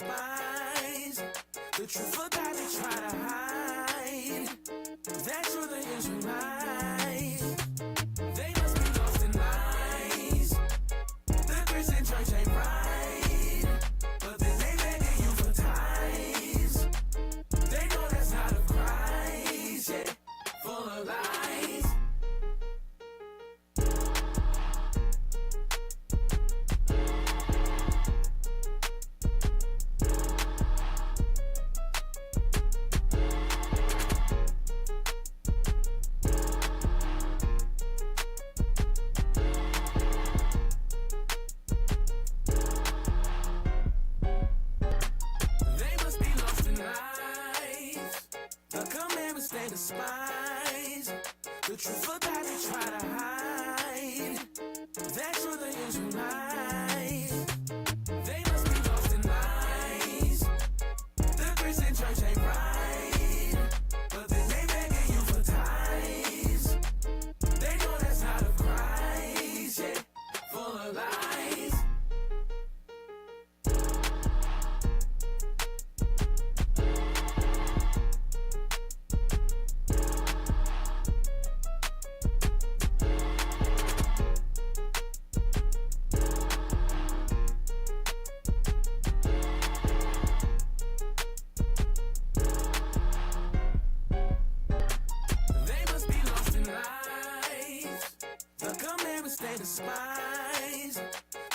despise. The truth of God they try to hide. That you're the Israelites. They must be lost in lies. The Christian church ain't right. But then they begging you for tithes. They know that's not of Christ. Yeah, full of lies. They despise the truth of God they try to hide. That's what the Israelites. They must be lost in lies. The Christian church ain't right. But then they begging you for tithes. They know that's not of Christ. Yeah, full of lies. They despise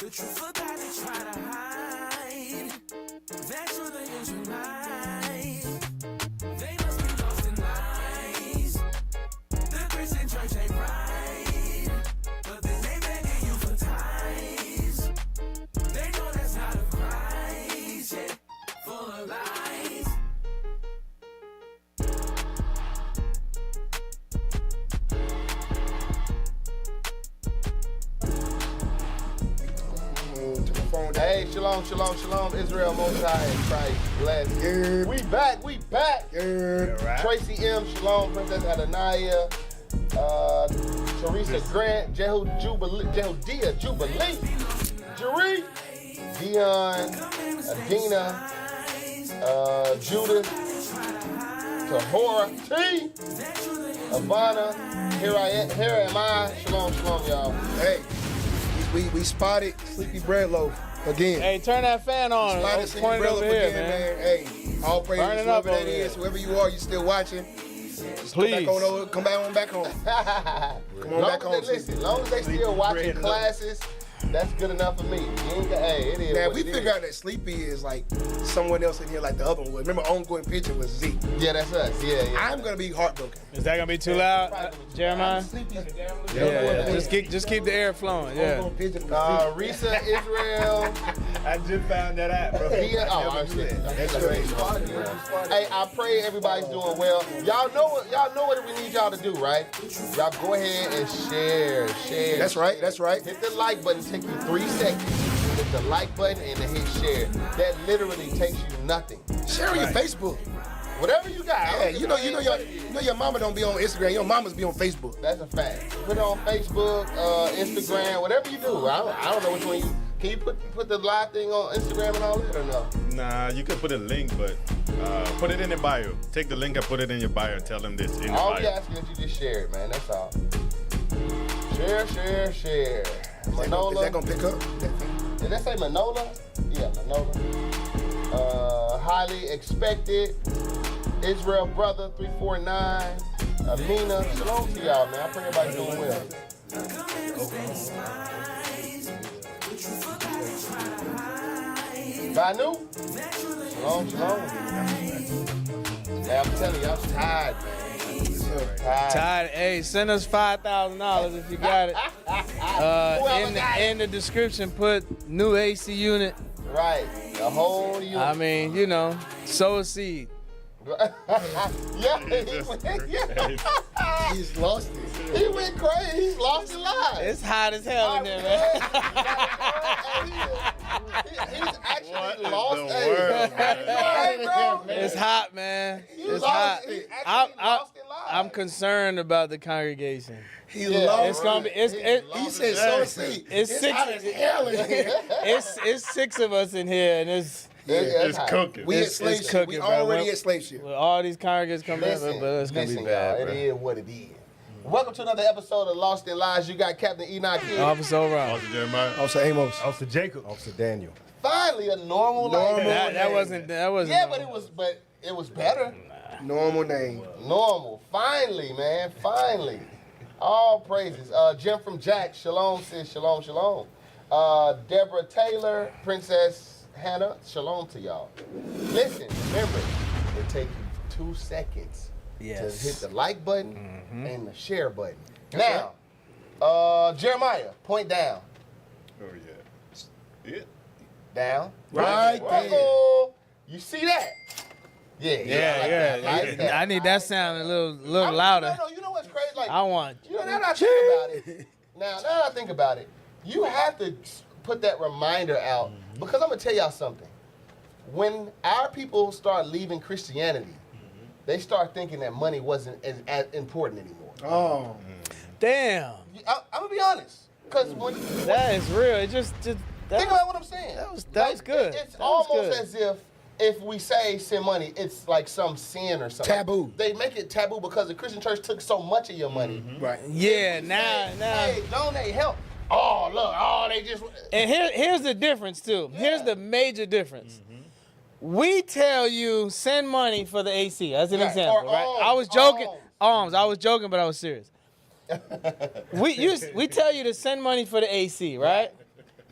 the truth of God they try to hide. That's what the Israelites. They must be lost in lies. The Christian church ain't right. But then they begging you for tithes. They know that's not of Christ. Yeah, full of lies. Hey, shalom, shalom, shalom, Israel, Most High, and Christ bless. Yeah. We back. Yeah. Right. Tracy M, shalom, Princess Adonaiah, Teresa Grant, Jehudia Jubilee, Jeree, Dion, Adina, Judith, Tahora T, Ivana, here am I. Shalom, shalom, y'all. Hey, we spotted Sleepy Bread Loaf again. Hey, turn that fan on. Spotted Sleepy Point it Bread over Loaf here, again, man. Hey, all praise Burn it whoever up that over is, there. whoever you are, you still watching. Just Please. Come back on over. Come back home. Come on back home. Listen, long as they still watching classes, that's good enough for me. Hey, it is. Now, what we it figure is. out that Sleepy is like someone else in here, like the other one was. Remember, ongoing picture was Z. Yeah, that's us. Yeah. I'm gonna be heartbroken. Is that gonna be too loud, Jeremiah? Yeah. Just keep the air flowing. Yeah. Risa Israel. I just found that out, bro. Hey, I pray everybody's doing well. Y'all know what we need y'all to do, right? Y'all go ahead and share. That's right. Hit the like button. Take you 3 seconds. Hit the like button and then hit share. That literally takes you nothing. Share on your Facebook. Whatever you got. Yeah, you know your mama don't be on Instagram. Your mamas be on Facebook. That's a fact. Put it on Facebook, Instagram, whatever you do. I don't know which one you. Can you put the live thing on Instagram and all that or no? Nah, you could put a link, but put it in the bio. Take the link and put it in your bio and tell them this in the All bio. we asking is you just share it, man. That's all. Share. Manola. Is that gonna pick up? Did that say Manola? Yeah, Manola. Highly expected. Israel Brother 349. Amina. Shalom to y'all, man. I pray everybody's doing well. Banu. Shalom. Yeah, I'm telling you, I'm tired, man. Tired. Hey, send us $5,000 if you got it. In the description, put new AC unit. Right, the whole unit. I mean, sow a seed. He's lost it. He went crazy. He's lost his life. It's hot as hell in there, man. He's actually What in lost the it. world, man? It's hot, man. It's lost- hot. he actually lost his life. I'm concerned about the congregation. He lost. It's gonna be. He said so. See, It's six. hot as hell in here. It's 6 of us in here, and It's cooking. We at It's slave ship. cooking, We bro. already at slave ship. With all these congregants coming in, but it's gonna be bad, y'all, bro. it is what it is. Welcome to another episode of Lost in Lies. You got Captain Enoch here. Officer Round. Officer Jeremiah. Officer Amos. Officer Jacob. Officer Daniel. Finally, a normal name. That wasn't. Yeah, but it was better. Normal name. Normal. Finally, man. Finally. All praises. Jim from Jack. Shalom, sis. Shalom, shalom. Deborah Taylor, Princess Hannah. Shalom to y'all. Listen, remember, it takes you 2 seconds to hit the like button and the share button. Now, Jeremiah, point down. Oh, yeah. Down. Right there. You see that? Yeah. Like that. I need that sound a little louder. No, you know what's crazy? Like, I want. you know, now that I think about it, now that I think about it, you have to put that reminder out because I'm gonna tell y'all something. When our people start leaving Christianity, they start thinking that money wasn't as important anymore. Oh. Damn. I'm gonna be honest, because when That is real. It just think about what I'm saying. That was good. It's That was almost good. as if we say send money, it's like some sin or something. Taboo. They make it taboo because the Christian church took so much of your money. Right. Yeah. Now. Hey, donate, help. Oh, look, they just. And here's the difference too. Here's the major difference. We tell you send money for the AC as an Right. example, Or right? I was joking. alms. I was joking, but I was serious. we tell you to send money for the AC, right?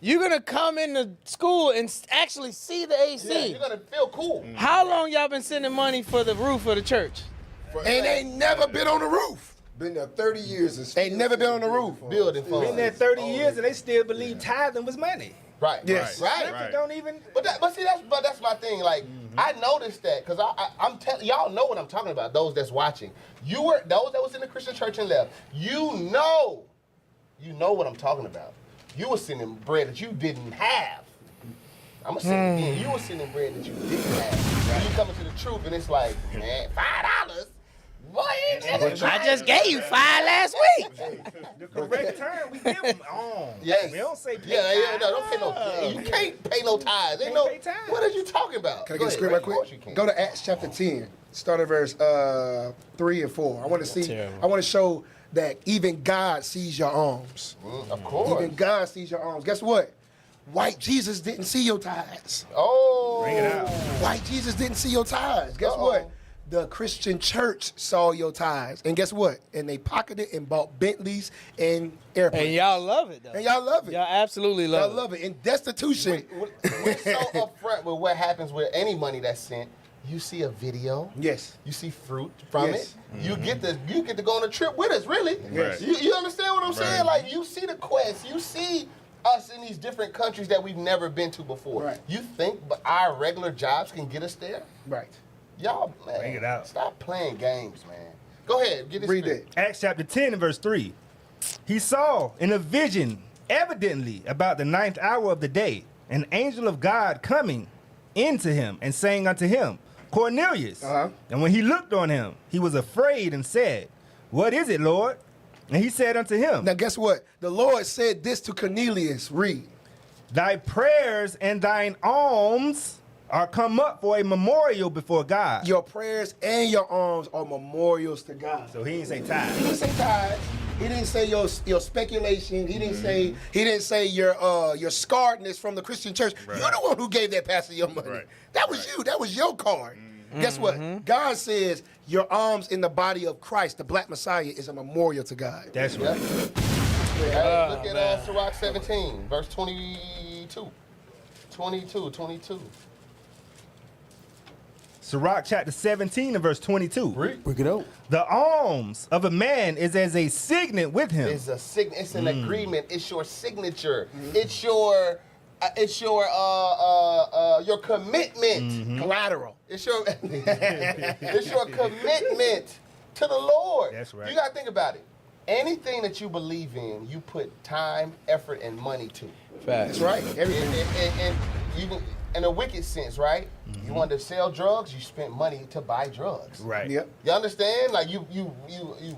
You're gonna come into school and actually see the AC. Yeah, you're gonna feel cool. How long y'all been sending money for the roof of the church? And they never been on the roof. Been there 30 years and They never been on the roof. Building funds. Been there 30 years and they still believe tithing was money. Right. Yes. Right. Right. Don't even. But see, that's my thing. Like, I noticed that because I'm telling y'all know what I'm talking about. Those that's watching, those that was in the Christian church and left. You know what I'm talking about. You were sending bread that you didn't have. I'm gonna say it again. You were sending bread that you didn't have. Right. You coming to the truth and it's like, man, $5. Boy, I just gave you $5 last week. The correct term we give them on. Yes. We don't say pay Yeah, no, tithe. don't pay no. You can't pay no tithes. Ain't Can't no. pay tithes. What are you talking about? Can I Go get a ahead, script right Of course quick? you can. Go to Acts chapter 10. Start at verse 3 and 4. I want to see. Terrible. I want to show that even God sees your alms. Of course. Even God sees your alms. Guess what? White Jesus didn't see your tithes. Oh. Bring it out. White Jesus didn't see your tithes. Guess what? The Christian church saw your tithes. And guess what? And they pocketed and bought Bentleys and airplanes. And y'all love it though. And y'all love it. Y'all absolutely Y'all love it. love it. In destitution. We're so upfront with what happens with any money that's sent. You see a video. Yes. You see fruit from Yes. it. You get to go on a trip with us, really. Yes. You understand what I'm saying? Right. Like, you see the quest. You see us in these different countries that we've never been to before. Right. You think our regular jobs can get us there? Right. Y'all, man, Bring it out. Stop playing games, man. Go ahead, get this Read straight. it. Acts chapter 10 and verse 3. He saw in a vision, evidently about the 9th hour of the day, an angel of God coming into him and saying unto him, Cornelius. And when he looked on him, he was afraid and said, What is it, Lord? And he said unto him, Now, guess what? The Lord said this to Cornelius. Read. Thy prayers and thine alms are come up for a memorial before God. Your prayers and your alms are memorials to God. So he didn't say He tithe. didn't say tithes. He didn't say your speculation. He didn't say your scarredness from the Christian church. Right. You're the one who gave that pastor your money. Right. That was you. That was your card. Guess what? God says your alms in the body of Christ, the Black Messiah, is a memorial to God. That's right. Hey, look at Sirach 17, verse 22. 22. Sirach chapter 17 and verse 22. Break it out. The alms of a man is as a signet with him. It's a it's an agreement. It's your signature. It's your commitment. Collateral. It's your it's your commitment to the Lord. That's right. You gotta think about it. Anything that you believe in, you put time, effort, and money to. Facts. That's right. Everything. And you can, in a wicked sense, right? You wanted to sell drugs, you spent money to buy drugs. Right. Yep. You understand? Like you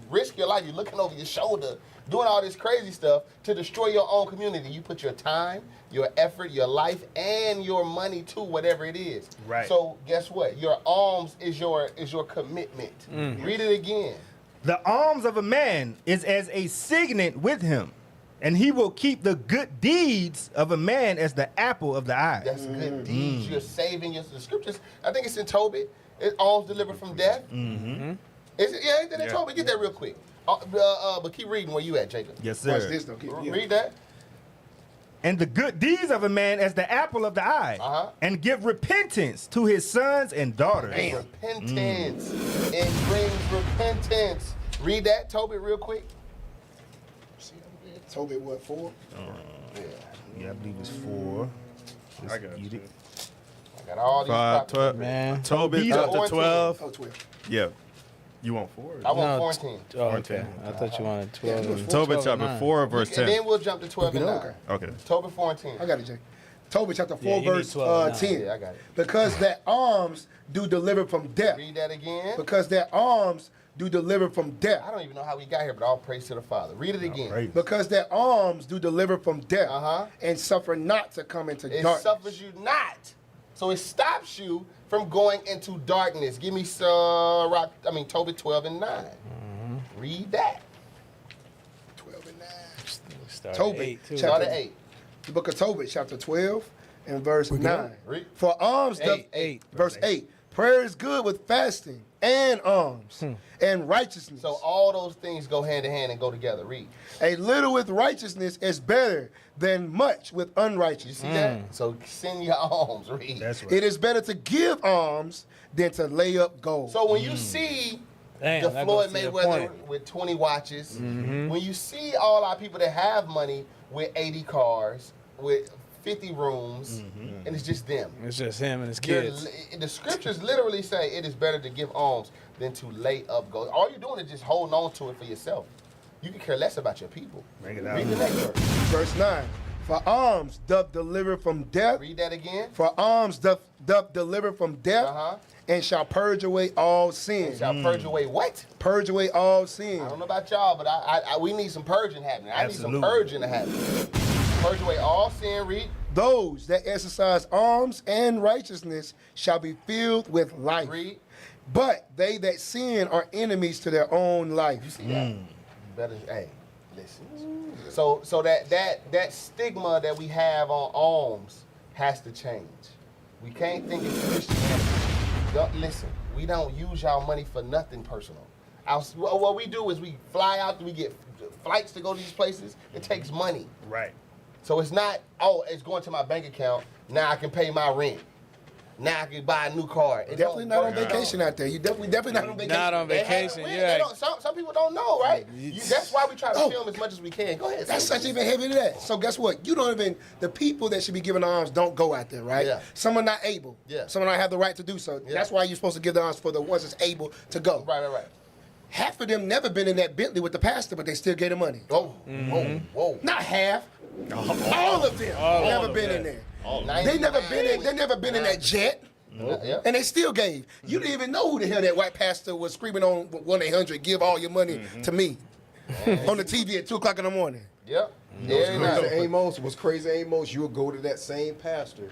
risk your life. You're looking over your shoulder, doing all this crazy stuff to destroy your own community. You put your time, your effort, your life, and your money to whatever it is. Right. So guess what? Your alms is your commitment. Read it again. The alms of a man is as a signet with him, and he will keep the good deeds of a man as the apple of the eye. That's good deeds. You're saving the scriptures. I think it's in Tobit. It alms delivered from death. Is it? Yeah, ain't that in Tobit? Get that real quick. But keep reading where you at, Jacob. Yes, Watch sir. this though. Read that. And the good deeds of a man as the apple of the eye, and give repentance to his sons and daughters. Repentance. It brings repentance. Read that, Tobit, real quick. Tobit what, 4? Yeah, I believe it's 4. I got you. I got all these 5, copies. 12. Man. Tobit These chapter are 12. Oh, 12. Yeah. You want 4? I want No, 14. Oh, okay. I thought you wanted 12. and- Tobit 12 and chapter 9. 4, verse And 10. then we'll jump to 12 and 9. Okay. Okay. Tobit 4 and 10. I got it, Jay. Tobit chapter 4, you need verse 12 and 10. Yeah, I got it. Because that alms do deliver from death. Read that again. Because that alms do deliver from death. I don't even know how we got here, but all praise to the Father. Read it again. Praise. Because their alms do deliver from death, Uh-huh. and suffer not to come into It darkness. suffers you not. So it stops you from going into darkness. Give me Tobit 12 and 9. Read that. 12 and 9. Start at Tobit, 8, too. Start at 8. The book of Tobit, chapter 12, and verse 9. Read. For alms, Eight. verse 8. Prayer is good with fasting and alms and righteousness. So all those things go hand in hand and go together. Read. A little with righteousness is better than much with You unrighteousness. see that? So send your alms. Read. That's right. It is better to give alms than to lay up gold. So when you see Damn, the that Floyd goes to your Mayweather point. with 20 watches, when you see all our people that have money with 80 cars, with 50 rooms, and it's just them. It's just him and his You're kids. The scriptures literally say it is better to give alms than to lay up gold. All you're doing is just holding on to it for yourself. You can care less about your people. Bring it out. Read the next verse. Verse 9. For alms doth deliver from death. Read that again. For alms doth deliver from death, and shall purge away all sin. Shall purge away what? Purge away all sin. I don't know about y'all, but we need some purging happening. I need some Absolutely. purging to happen. Purge away all sin. Read. Those that exercise alms and righteousness shall be filled with life. Read. But they that sin are enemies to their own life. You see that? You better, hey, listen. So that stigma that we have on alms has to change. We can't think it's Christianity. Listen, we don't use y'all money for nothing personal. What we do is we fly out, we get flights to go to these places. It takes money. Right. So it's not, it's going to my bank account. Now I can pay my rent. Now I can buy a new car. It Definitely don't not on work. vacation out there. You definitely not on vacation. Not on vacation. They Yeah. don't, some people don't know, right? That's why we try to film as much as we can. Go ahead. That's say such even heavy to that. So guess what? You don't even, the people that should be giving alms don't go out there, right? Yeah. Some are not able. Yeah. Some are not have the right to do so. Yeah. That's why you're supposed to give the alms for the ones that's able to go. Right. Half of them never been in that Bentley with the pastor, but they still get the money. Whoa. Not half. All of them never been in there. They never been in that jet. Yeah. And they still gave. You didn't even know who the hell that white pastor was screaming on 1-800, give all your money to me. On the TV at 2 o'clock in the morning. Yep. Crazy Yeah. Amos was Crazy Amos. You'll go to that same pastor.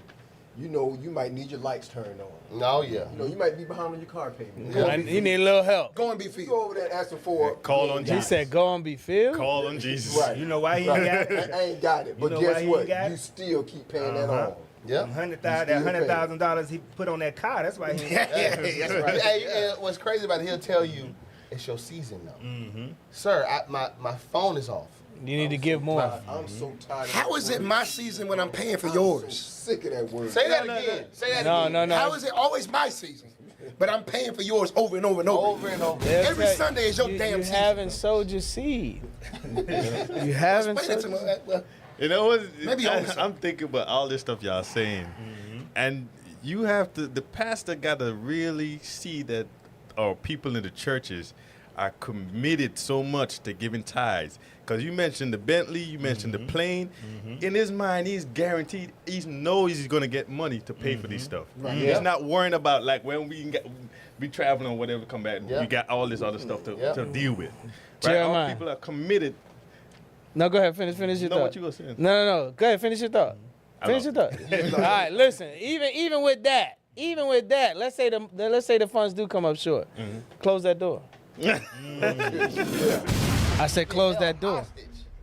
You know, you might need your lights turned on. No, yeah. You know, you might be behind on your car payment. You need a little help. Go and be You filled. go over there and ask him for. Call on He Jesus. said, go and be filled. Call on Jesus. Right. You know why he ain't got it? I ain't got it, but know why guess he what? ain't got it? You still keep paying that on. Yep. That $100,000 he put on that car. That's why he ain't got it. That's right. Hey, and what's crazy about it, he'll tell you it's your season now. Sir, my phone is off. You need to give more. I'm so tired. How is it my season when I'm paying for I'm so yours? sick of that word. Say that again. Say that again. How is it always my season, but I'm paying for yours over and over and over? Over and over. They'll Every tell Sunday is your damn You season. haven't sowed your seed. You haven't Explain it sowed to me. your Well, You know what? Maybe also. I'm thinking about all this stuff y'all saying, and you have to. The pastor got to really see that, or people in the churches are committed so much to giving tithes. Because you mentioned the Bentley, you mentioned the plane. In his mind, he's guaranteed, he knows he's going to get money to pay for these stuff. Right. He's not worrying about, like, when we can be traveling or whatever, come back, we got all this other stuff to deal with. Right? All people are committed. No, go ahead. Finish your thought. What you were saying? No. Go ahead. Finish your thought. Finish your thought. All right. Listen. Even with that, let's say the funds do come up short. Close that door. I said close that door.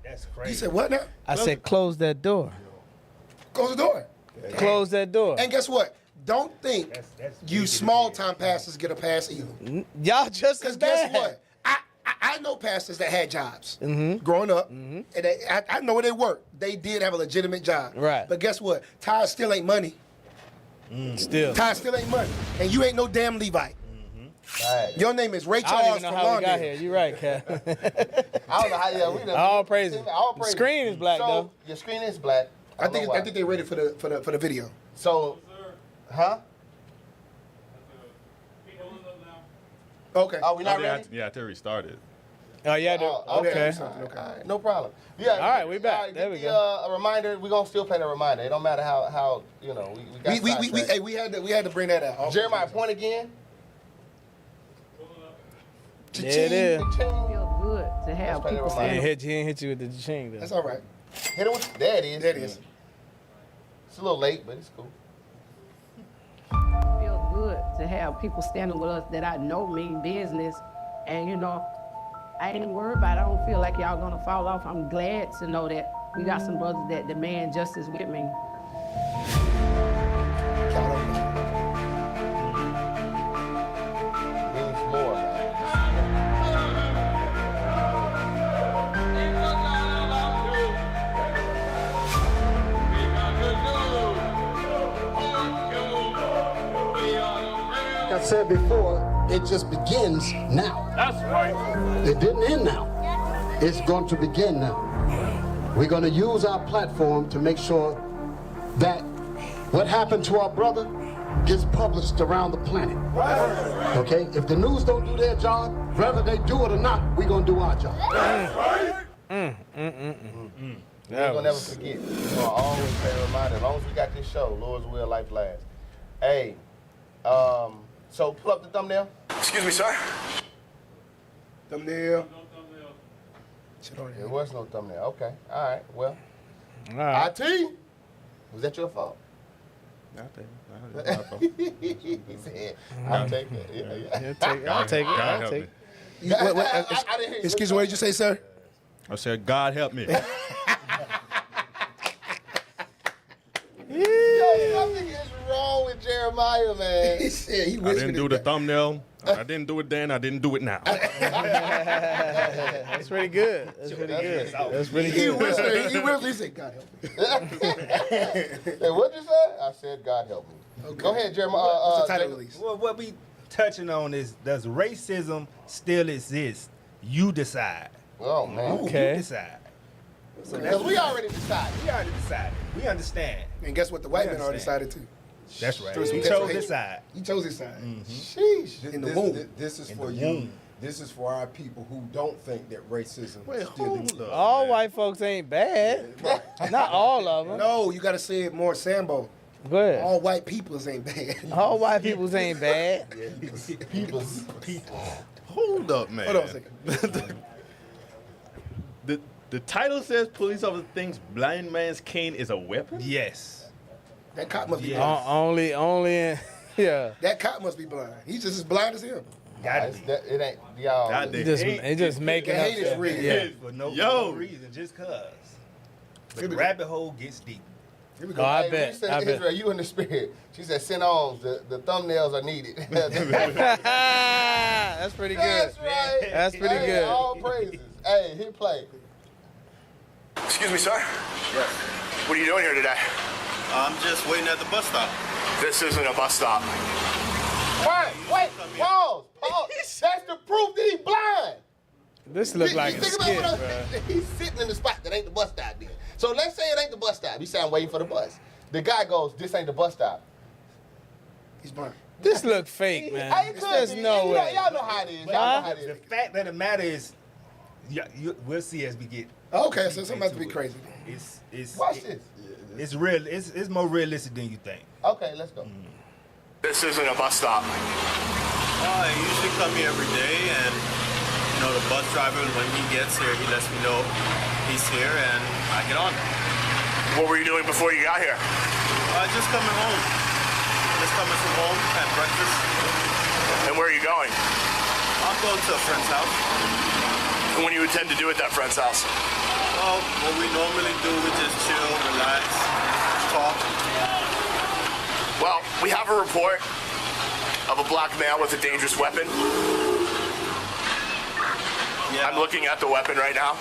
That's crazy. You said what now? I said close that door. Close the door. Close that door. And guess what? Don't think you small-time pastors get a pass either. Y'all just Because as guess bad. what? I know pastors that had jobs growing up, and I know where they work. They did have a legitimate job. Right. But guess what? Tithes still ain't money. Still. Tithes still ain't money. And you ain't no damn Levite. Right. Your name is Ray I don't Charles even know from how we got here. Lawndale. You're right, Cat. I don't know how. We done, All praises. All The praises. screen is black, so, though. Your screen is black. I think they're ready for the video. So, huh? Okay. Oh, we not ready? Yeah, I tell you, we started. Oh, yeah. Okay. All right, no problem. Yeah. All right, we back. There we go. A reminder. We're gonna still play the reminder. It don't matter how we got We had to bring that out. Jeremiah, point again. There it is. Feel good to have Let's play the people He reminder. ain't hit you with the ching though. That's all right. Hit it with. There it is. There it is. It's a little late, but it's cool. feel good to have people standing with us that I know mean business. And I ain't even worried about it. I don't feel like y'all gonna fall off. I'm glad to know that we got some brothers that demand justice with me. Means more, man. Like I said before, it just begins now. That's right. It didn't end now. It's going to begin now. We're going to use our platform to make sure that what happened to our brother gets published around the planet. Okay? If the news don't do their job, whether they do it or not, we're going to do our job. We're gonna never forget. We're gonna always pay a reminder. As long as we got this show, Lord's will, life lasts. Hey, so pull up the thumbnail. Excuse me, sir. Thumbnail. There was no thumbnail. Okay. All right. Well, All right. IT, was that your fault? I'll take it. He said, I'll take it. Yeah. I'll take it. God I'll help take me. it. I didn't hear you. Excuse me, what did you say, sir? I said, God help me. Yo, something is wrong with Jeremiah, man. He said he I whispered didn't do it the back. thumbnail. I didn't do it then. I didn't do it now. That's pretty good. That's pretty good. That's pretty He good. whispered. He said, "God help me." Hey, what'd you say? I said, God help me. Okay. Go ahead, Jeremiah. What's the title release? Well, what we touching on is, does racism still exist? You decide. Oh, man. Okay. You decide. So Because we already decided. we already decided. We understand. And guess what? The white man already understand. decided too. That's right. Through some He pencil chose hate. his side. He chose his side. Sheesh. In the womb. This is In for the you. womb. This is for our people who don't think that racism Wait, still hold exists. up. All white folks ain't bad. Not all of them. No, you gotta say it more Sambo. Go ahead. All white peoples ain't bad. All white peoples ain't bad. Hold up, man. Hold on a second. The title says police officer thinks blind man's cane is a weapon? Yes. That cop must be Yeah. blind. Only, yeah. That cop must be blind. He's just as blind as him. Got It's it. that- It ain't, y'all. God, He just making The up hate is stuff. real. Yeah. For no Yo. reason, just cause. Here The we go. rabbit hole gets deep. Here we Oh, go. I Hey, bet. you said, I bet. Israel, you in the spirit. She said, send on. The thumbnails are needed. That's pretty good. That's right. That's pretty Hey, good. All praises. Hey, hit play. Excuse me, sir. Yes. What are you doing here today? I'm just waiting at the bus stop. This isn't a bus stop. Wait, pause. That's the proof that he's blind. This look like a Think skit, about bro. He's sitting in the spot that ain't the bus stop then. So let's say it ain't the bus stop. He said, I'm waiting for the bus. The guy goes, this ain't the bus stop. He's blind. This look fake, man. It could There's be. no way. Y'all know how it is. Y'all know how it The is. fact of the matter is, we'll see as we get. Okay, so something has to be crazy. It's Watch this. It's real. It's more realistic than you think. Okay, let's go. This isn't a bus stop. I usually come here every day, and the bus driver, when he gets here, he lets me know he's here, and I get on. What were you doing before you got here? Just coming home. Just coming from home, had breakfast. And where are you going? I'm going to a friend's house. And what do you intend to do at that friend's house? Well, what we normally do, we just chill, relax, talk. Well, we have a report of a black male with a dangerous weapon. Yeah. I'm looking at the weapon right now.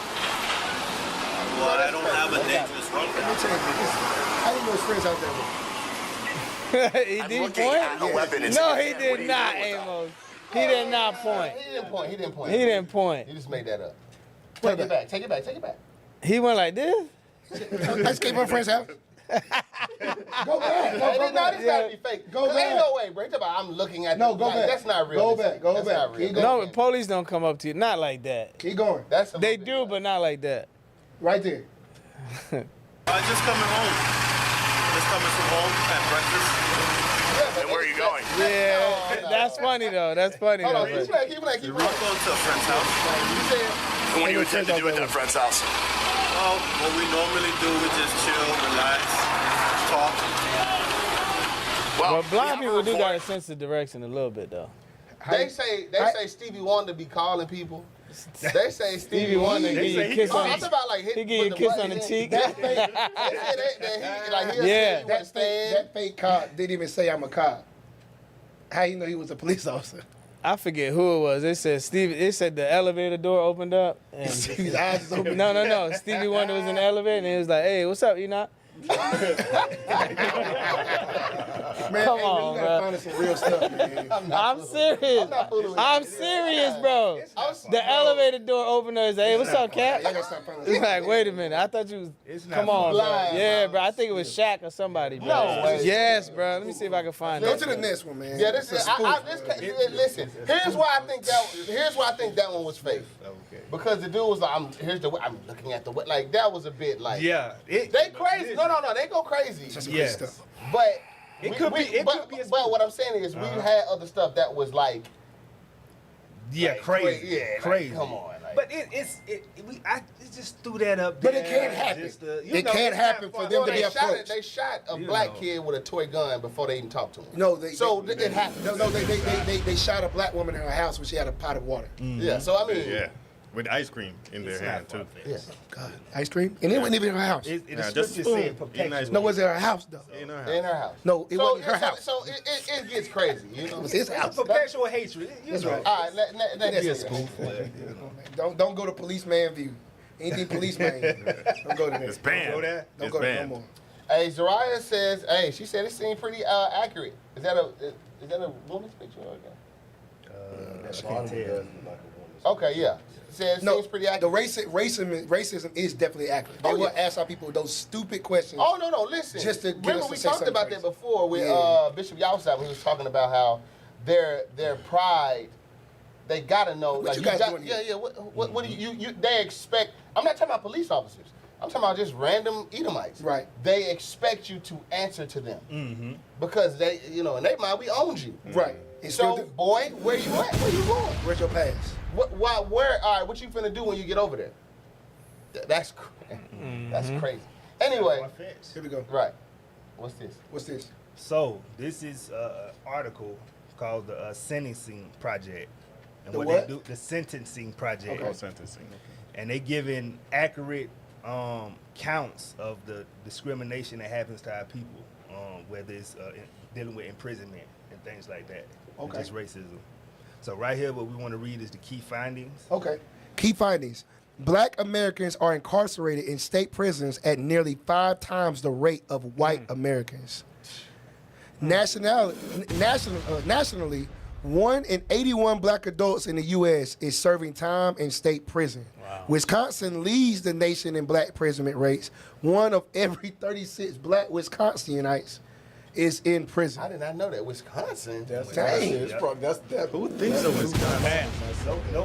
Well, I don't have a dangerous weapon. Let me tell you this. I didn't know his friends out there. He I'm did looking point? at a weapon. It's No, in he his hand. What are did you not, doing with that? Amos. He did not point. He didn't point. He didn't point. He didn't point. He just made that up. Take it back. Take it back. Take it back. He went like this? Let's keep our friend's house. Go back. No, this gotta be fake. Go Ain't back. no way, bro. Talk about I'm looking at. No, go like, back. That's not real. Go back. Go That's back. not real. Keep going. No, police don't come up to you. Not like that. Keep going. That's a They little do, bit but not like that. Right there. Just coming home. Just coming from home, had breakfast. And where are you going? Yeah, that's funny though. That's funny Hold though. on, keep but- playing, keep playing, keep I'm playing. going to a friend's house. You said And what do you intend to do at that friend's house? Well, what we normally do, we just chill, relax, talk. Well, But blind we have a people do got a report. sense of direction a little bit though. they say Stevie Wonder be calling people. They say Stevie Wonder. Wonder give you a say kiss Oh, on I'm the talking about like hit he give you a with kiss the on the button. cheek. They say that he like he'll Yeah. say you understand. That fake cop didn't even say I'm a cop. How you know he was a police officer? I forget who it was. It said Stevie. It said the elevator door opened up, and His eyes is open. no. Stevie Wonder was in the elevator, and he was like, "Hey, what's up, Enoch?" Man, Come hey, on, man, you bro. gotta find us some real stuff, man. I'm serious. I'm serious, bro. The elevator door opened up. He's like, "Hey, what's up, Cap?" Y'all gotta stop finding It's us. like, wait a minute. I thought you was. It's not Come on, bro. blind, Yeah, bro. I think it was Shaq or somebody, bro. No way. Yes, bro. Let me see if I can find Go it. to the next one, man. Yeah, this It's is. a spoof. Listen, here's why I think that. Here's why I think that one was fake. Okay. Because the dude was like, I'm looking at the like that was a bit like. Yeah. They crazy. No, they go crazy. That's some Yes. good stuff. But It could be a but what I'm saying is we had other stuff that was like. Yeah, Like, crazy. yeah, like, crazy. come on, like- But it just threw that up there. But it can't happen. Just to, It can't happen for them to be approached. They shot a You black know. kid with a toy gun before they even talked to him. No, it happened. No, they shot a black woman in her house when she had a pot of water. Yeah, so I mean, Yeah. With ice cream in their hand, too. yeah. God, ice cream, and it wasn't even her house. The Nah, script just is spoon. saying perpetual. Nice No, was it her house though? In our in house. her house. No, it wasn't her house. So it gets crazy, you know. It was his It's house. a perpetual hatred. You That's know. right. All right, next That's year. a school. Don't go to policeman view. Anything policeman. Don't go to that. It's banned. Go there. Don't It's go there no banned. more. Hey, Zariah says, she said it seemed pretty accurate. Is that a woman's picture or I can't tell. Okay, yeah. Said it No, seems pretty the accurate. racism is definitely accurate. They Oh, will yeah. ask our people those stupid questions. Oh no, listen. Just to get remember us to we say talked something about that crazy. before with Yeah. Bishop Yawsab when he was talking about how their pride, they gotta know. What like you guys got, doing yeah, here? yeah. What do you? They expect. I'm not talking about police officers. I'm talking about just random Edomites. Right. They expect you to answer to them Mm-hmm. because they, in their mind, we owned you. Right. And So, still do. boy, where you at? Where you going? Where's your pass? Where? All right, what you finna do when you get over there? That's crazy. Anyway, Here we go. right. What's this? What's this? So this is an article called the Sentencing Project. And The what what? they do, the Sentencing Project. Oh, sentencing. And they giving accurate counts of the discrimination that happens to our people, whether it's dealing with imprisonment and things like that, and Okay. just racism. So right here, what we want to read is the key findings. Okay. Key findings. Black Americans are incarcerated in state prisons at nearly 5 times the rate of white Americans. Nationally, 1 in 81 black adults in the U.S. is serving time in state prison. Wow. Wisconsin leads the nation in black imprisonment rates. 1 of every 36 black Wisconsinites is in prison. I did not know that. Wisconsin. That's Dang. It's probably, that. Who thinks of Wisconsin?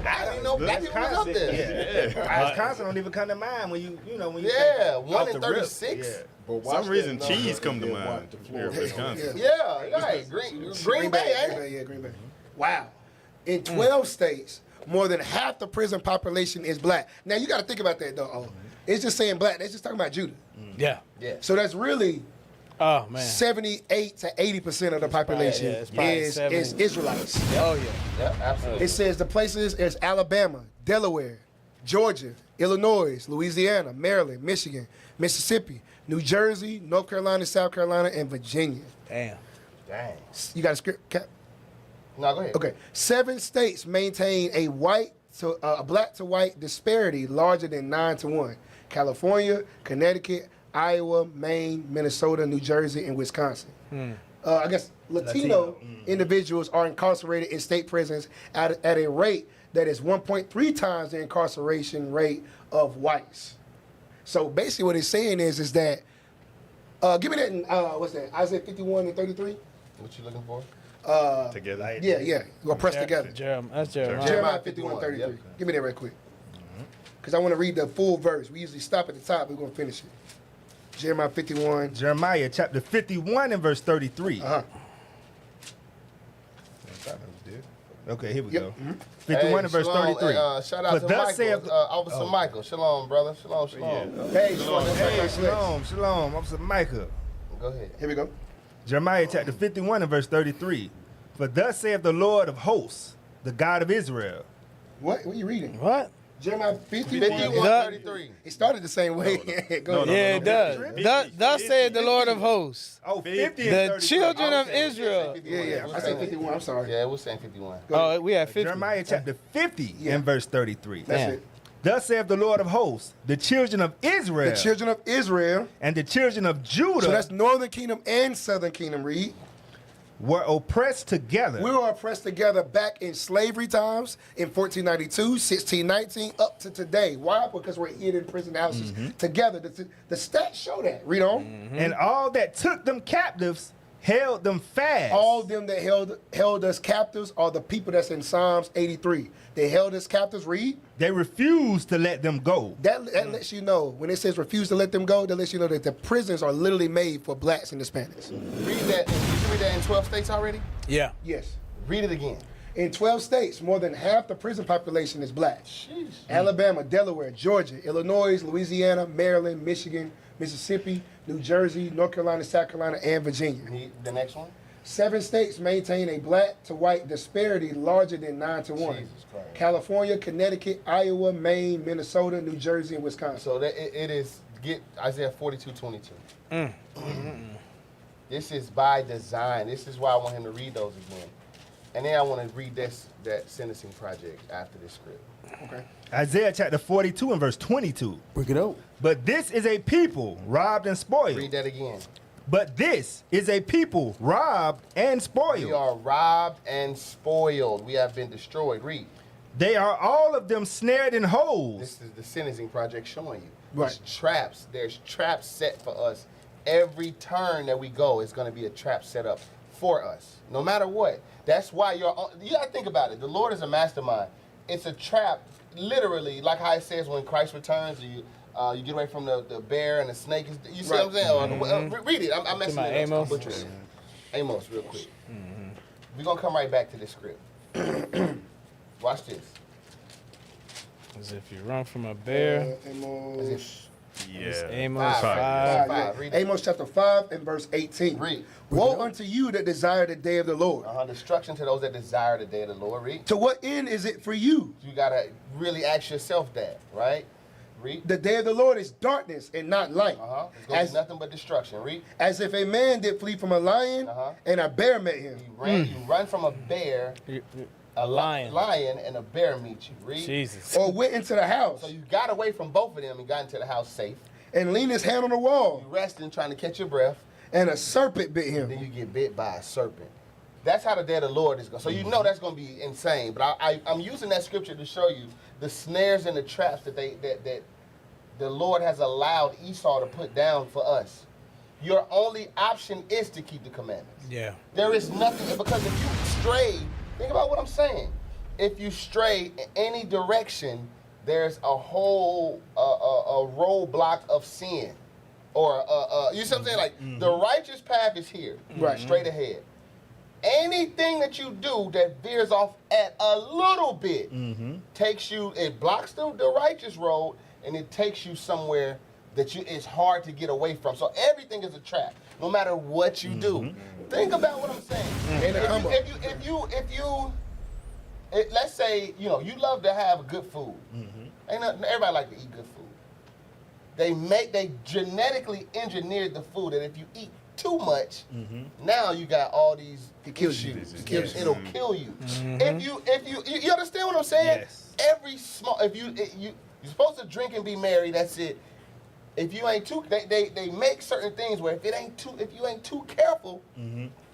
I didn't know black people was up there. Wisconsin don't even come to mind when you when you Yeah, think 1 off in the rip. 36. Yeah. But For some reason, cheese come to Then mind. watch the Here in Florida. Wisconsin. Yeah, right. Green Bay, ain't it? Yeah, Green Bay. Wow. In 12 states, more than half the prison population is black. Now, you got to think about that, though. Oh, it's just saying black. That's just talking about Judah. Yeah. Yeah. So that's really Oh man. 78 to 80% of the population it's probably is 70. Israelites. Oh yeah. Yeah, absolutely. It says the places is Alabama, Delaware, Georgia, Illinois, Louisiana, Maryland, Michigan, Mississippi, New Jersey, North Carolina, South Carolina, and Virginia. Damn. Dang. You got a script, Cap? No, go ahead. Okay. 7 states maintain a black to white disparity larger than 9 to 1. California, Connecticut, Iowa, Maine, Minnesota, New Jersey, and Wisconsin. I guess Latino individuals are incarcerated in state prisons at a rate that is 1.3 times the incarceration rate of whites. So basically what it's saying is that, give me that in, what's that, Isaiah 51 and 33? What you looking for? Together. Yeah. We'll press together. That's Jeremiah. Jeremiah 51, 33. Yep. Give me that right quick. Because I want to read the full verse. We usually stop at the top. We're going to finish it. Jeremiah 51. Jeremiah chapter 51 and verse 33. Okay, here we go. 51 and verse shalom, 33. Shout out to thus Michael, saith- Officer Michael. Shalom, brother. Shalom. Hey, Shalom, Officer Micah. Go ahead. Here we go. Jeremiah chapter 51 and verse 33. For thus saith the Lord of hosts, the God of Israel. What are you reading? What? Jeremiah 51. 51:33. It started the same way. Go ahead. Yeah, it does. Thus said the Lord of hosts, Oh, 50 and the 33. children of Okay, Israel. Yeah. I said 51. I'm sorry. Yeah, we're saying 51. Oh, we have 50. Jeremiah chapter 50 and verse 33. That's Yeah. it. Thus saith the Lord of hosts, the children of Israel The children of Israel. and the children of Judah So that's northern kingdom and southern kingdom, read. were oppressed together. We were oppressed together back in slavery times in 1492, 1619, up to today. Why? Because we're hid in prison houses together. The stats show that. Read on. And all that took them captives held them fast. All them that held us captives are the people that's in Psalms 83. They held us captives. Read. They refused to let them go. That lets you know, when it says refuse to let them go, that lets you know that the prisons are literally made for blacks and Hispanics. Read that. Did you read that in 12 states already? Yeah. Yes. Read it again. In 12 states, more than half the prison population is black. Alabama, Delaware, Georgia, Illinois, Louisiana, Maryland, Michigan, Mississippi, New Jersey, North Carolina, South Carolina, and Virginia. The next one. 7 states maintain a black to white disparity larger than 9 to 1. Jesus Christ. California, Connecticut, Iowa, Maine, Minnesota, New Jersey, and Wisconsin. So that it is, get Isaiah 42:22. This is by design. This is why I want him to read those again. And then I want to read that sentencing project after this script. Okay. Isaiah chapter 42 and verse 22. Bring it out. But this is a people robbed and spoiled. Read that again. But this is a people robbed and spoiled. We are robbed and spoiled. We have been destroyed. Read. They are all of them snared in holes. This is the sentencing project showing you. Right. There's traps. There's traps set for us. Every turn that we go is going to be a trap set up for us, no matter what. That's why you got to think about it. The Lord is a mastermind. It's a trap, literally, like how it says when Christ returns, you get away from the bear and the snake. You see what I'm saying? Read it. I'm messing my it up. Amos? Amos, real quick. We're going to come right back to this script. Watch this. As if you run from a bear. Amos. Yeah. Amos 5. Five. Read it. Amos chapter 5 and verse 18. Read. Woe unto you that desire the day of the Lord. Destruction to those that desire the day of the Lord. Read. To what end is it for you? You got to really ask yourself that, right? Read. The day of the Lord is darkness and not light. It's going to be nothing but destruction. Read. As if a man did flee from a lion and a bear met him. You run from a bear, A lion. and a bear meet you. Read. Jesus. Or went into the house So you got away from both of them and got into the house safe. and leaned his hand on the wall, You resting, trying to catch your breath. and a serpent bit Then him. you get bit by a serpent. That's how the day of the Lord is going. So you know that's going to be insane. But I'm using that scripture to show you the snares and the traps that the Lord has allowed Esau to put down for us. your only option is to keep the commandments. Yeah. There is nothing, because if you stray, think about what I'm saying. If you stray in any direction, there's a whole a roadblock of sin. Or, you see what I'm saying? Like, the righteous path is here, right, straight ahead. Anything that you do that veers off at a little bit takes you, it blocks the righteous road, and it takes you somewhere that it's hard to get away from. So everything is a trap, no matter what you do. Think about what I'm saying. Let's say, you love to have good food. Everybody like to eat good food. They genetically engineered the food that if you eat too much, now you got all these issues. It'll kill you. If you understand what I'm saying? Yes. Every small, you're supposed to drink and be merry. That's it. If you ain't too, they make certain things where if you ain't too careful,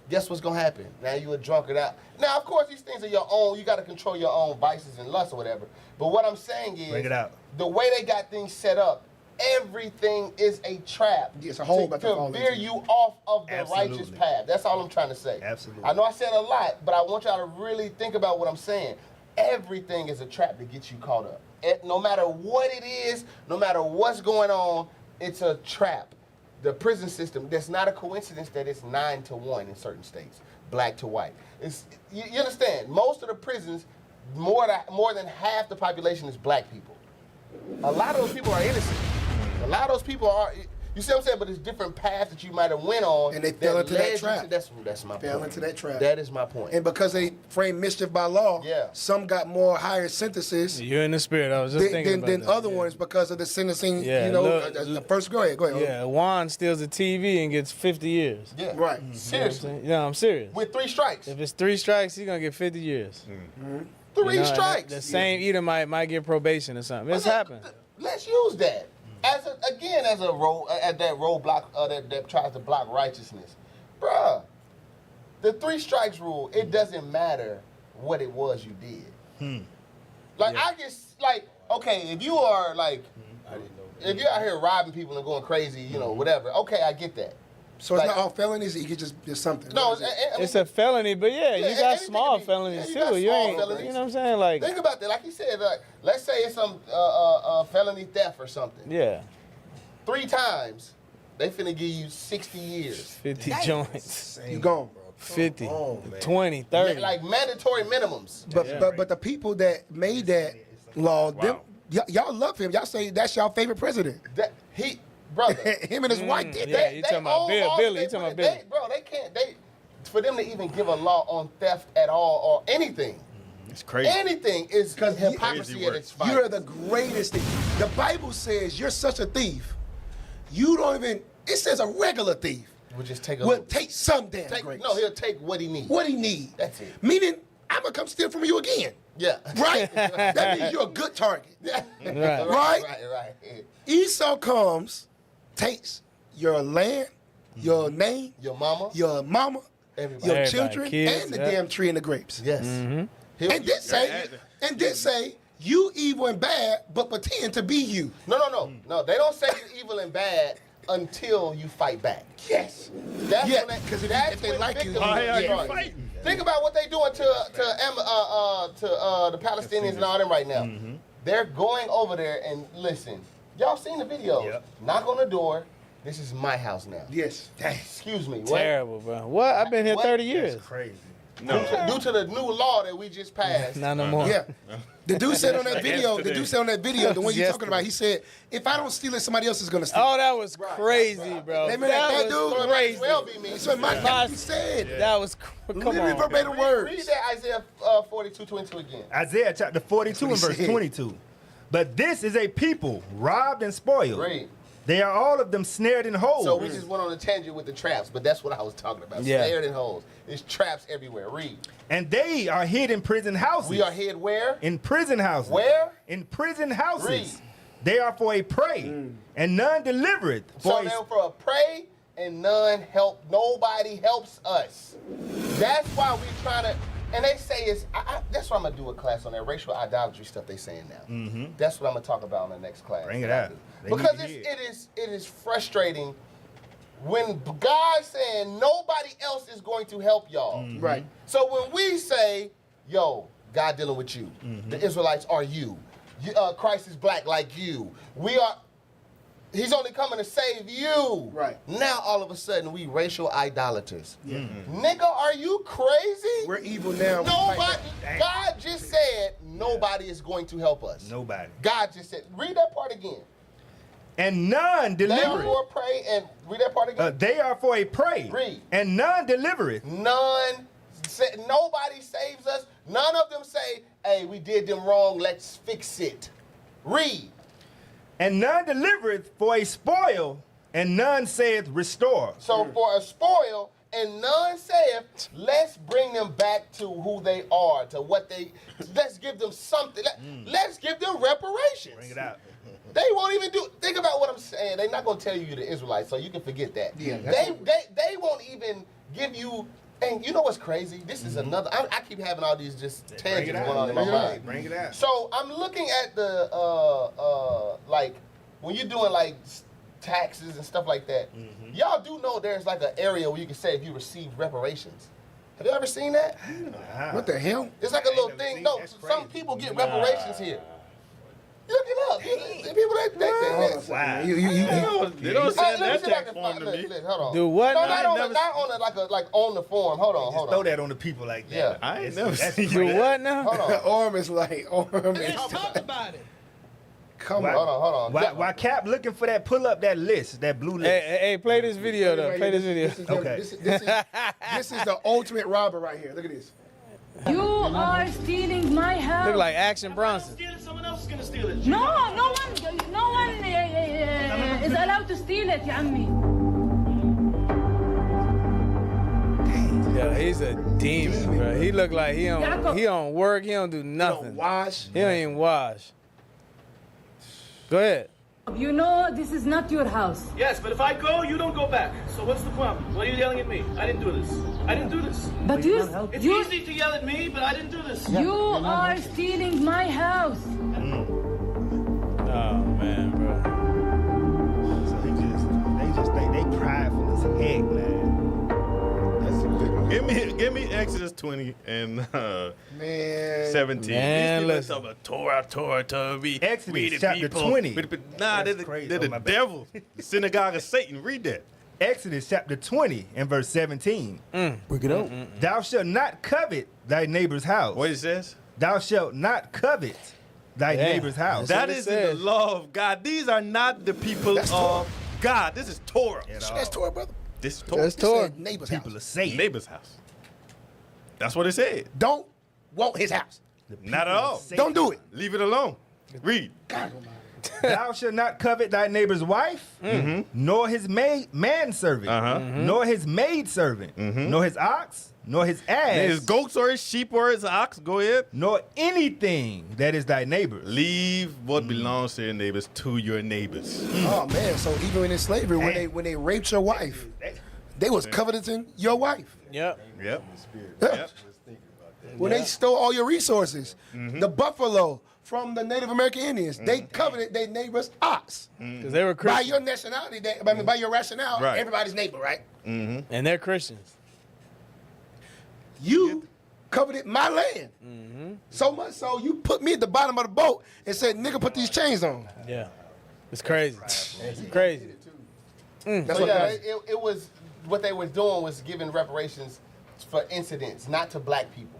guess what's gonna happen? Now you a drunkard out. Now of course these things are your own. You got to control your own vices and lusts or whatever. But what I'm saying is, bring it out. The way they got things set up, everything is a trap. It's a whole to veer you off of the righteous path. That's all I'm trying to say. Absolutely. I know I said a lot, but I want y'all to really think about what I'm saying. Everything is a trap to get you caught up. No matter what it is, no matter what's going on, it's a trap. The prison system, that's not a coincidence that it's 9-1 in certain states, black to white. You understand? Most of the prisons, more than half the population is black people. A lot of those people are innocent. A lot of those people are, you see what I'm saying? But it's different paths that you might have went on. And they fell into that trap. That's my point. Fell into that trap. That is my point. And because they frame mischief by law, some got more higher sentences. You're in the spirit. I was just thinking about than that. other ones because of the sentencing. Yeah, First, go ahead. Yeah, Juan steals a TV and gets 50 years. Yeah, right. Seriously. Yeah, I'm serious. With 3 strikes. If it's 3 strikes, he's gonna get 50 years. 3 strikes. The same eater might get probation or something. It's happened. Let's use that as that roadblock that tries to block righteousness, bruh. The 3 strikes rule. It doesn't matter what it was you did. Okay, if you are if you're out here robbing people and going crazy, whatever. Okay, I get that. So it's not all felonies. You could just something. No, it's a felony, but you got small felonies too. You ain't, felonies. you know what I'm saying? Like, think about that. Like you said, let's say it's some felony theft or something. Yeah. 3 times, they finna give you 60 years. 50 joints. You gone, bro. 50, 20, 30. Like mandatory minimums. But the people that made that law, y'all love him. Y'all say that's y'all favorite president. Brother. Him and his wife did Yeah, that. you talking about Billy. You talking about Billy. They can't, for them to even give a law on theft at all or anything. It's crazy. Anything is hypocrisy at its finest. You're the greatest thing. The Bible says you're such a thief. You don't even, it says a regular thief will just take take some damn grace. No, he'll take what he needs. What he needs. That's it. Meaning, I'm going to come steal from you again. Yeah. Right? That means you're a good target. Right. Esau comes, takes your land, your name, your mama, your children, and the damn tree and the grapes. Yes. And then say, you evil and bad, but pretend to be you. No. They don't say you're evil and bad until you fight back. Yes. That's because if they like you, why are you fighting? Think about what they're doing to the Palestinians and all them right now. They're going over there and listen. Y'all seen the video? Yep. Knock on the door. This is my house now. Yes. Excuse me. Terrible, bro. What? I've been here 30 years. That's crazy. Due to the new law that we just passed. Not no more. Yeah. The dude said on that video, the one you're talking about, he said, if I don't steal it, somebody else is going to steal it. Oh, that was crazy, bro. They made that dude crazy. Well be me. That's what my he said. That was, come Literally on. verbatim words. Read that Isaiah 42:22 again. Isaiah chapter 42 and verse 22. But this is a people robbed and spoiled. Great. They are all of them snared in holes. So we just went on a tangent with the traps, but that's what I was talking about. Yeah. Snared in holes. There's traps everywhere. Read. And they are hid in prison houses. We are hid where? In prison houses. Where? In prison houses. Read. They are for a prey, and none delivereth. So they're for a prey, and nobody helps us. That's why we trying to, and they say that's why I'm going to do a class on that racial idolatry stuff they saying now. That's what I'm going to talk about in the next class. Bring it out. Because it is frustrating When God's saying nobody else is going to help y'all. Right. So when we say, yo, God dealing with you, the Israelites are you, Christ is black like you, he's only coming to save you. Right. Now all of a sudden we racial idolaters. Nigga, are you crazy? We're evil now. Nobody, God just said nobody is going to help us. Nobody. God just said, read that part again. And none They are delivereth. for a prey, and read that part again. They are for a prey. Read. And none delivereth. Nobody saves us. None of them say, hey, we did them wrong, let's fix it. Read. And none delivereth for a spoil, and none saith restore. So for a spoil, and none saith, let's bring them back to who they are, to what let's give them something. Let's give them reparations. Bring it out. They won't even think about what I'm saying. They're not gonna tell you the Israelites, so you can forget that. Yeah, they won't even give you. And you know what's crazy? This is another. I keep having all these just tangents going on in my mind. Bring it out. So I'm looking at the like when you're doing like taxes and stuff like that. Y'all do know there's like an area where you can say if you received reparations. Have you ever seen that? What the hell? It's like a little thing. No, some people get reparations here. Look it up. People that Wow. They don't send let me that see if I tax can form find. to me. Look, hold on. Do what? No, now? not on the form. Hold on. Just throw that on the people like that. Yeah. I ain't That's- never that's seen straight Do up. what now? Hold on. Arm is like, arm is. Let's talk about it. Come Why- on. Hold on. Why Cap looking for that? Pull up that list, that blue list. Hey, play this video though. Play this video. Okay. This is the ultimate robber right here. Look at this. You are stealing my house. Look like Action Bronson. Someone else is gonna steal it. No one is allowed to steal it, يا عمي. Yeah, he's a demon, bro. He look like he don't work. He don't do nothing. Don't wash. He don't even wash. Go ahead. You know this is not your house. Yes, but if I go, you don't go back. So what's the problem? Why are you yelling at me? I didn't do this. I didn't do this. But It's easy to yell at me, but I didn't do this. you are stealing my house. Oh man, bro. So they just think they prideful as heck, man. Give me Exodus 20 and Man. 17. Man, These listen. people talking about Torah, we Exodus we the chapter people. 20. Nah, That's they're crazy. the Oh, my bad. devil. The synagogue of Satan. Read that. Exodus chapter 20 and verse 17. Bring it up. Thou shalt not covet thy neighbor's house. What it says? Thou shalt not covet thy Yeah. neighbor's house. That what it is in the says. law of God. These are not the people That's Torah. of God. This is Torah. That's Torah, brother. This is Torah. That's Torah. Neighbor's People house. of Satan. Neighbor's house. That's what it said. Don't want his house. Not at all. Don't do it. Leave it alone. Read. Thou shalt not covet thy neighbor's wife, nor his manservant, nor his maidservant, nor his ox, nor his ass, His goats or his sheep or his ox. Go ahead. nor anything that is thy neighbor's. Leave what belongs to your neighbors to your neighbors. Oh man. So even in slavery, when they raped your wife, they was coveting your wife. Yep. Yep. Yeah. When they stole all your resources, the buffalo from the Native American Indians, they coveted their neighbor's ox. Because they were By Christians. your nationality, by your rationale, Right. everybody's neighbor, right? And they're Christians. You coveted my land. So much so you put me at the bottom of the boat and said, nigga, put these chains on. Yeah. It's crazy. It's crazy. That's So what yeah, it is. it was what they were doing was giving reparations for incidents, not to black people.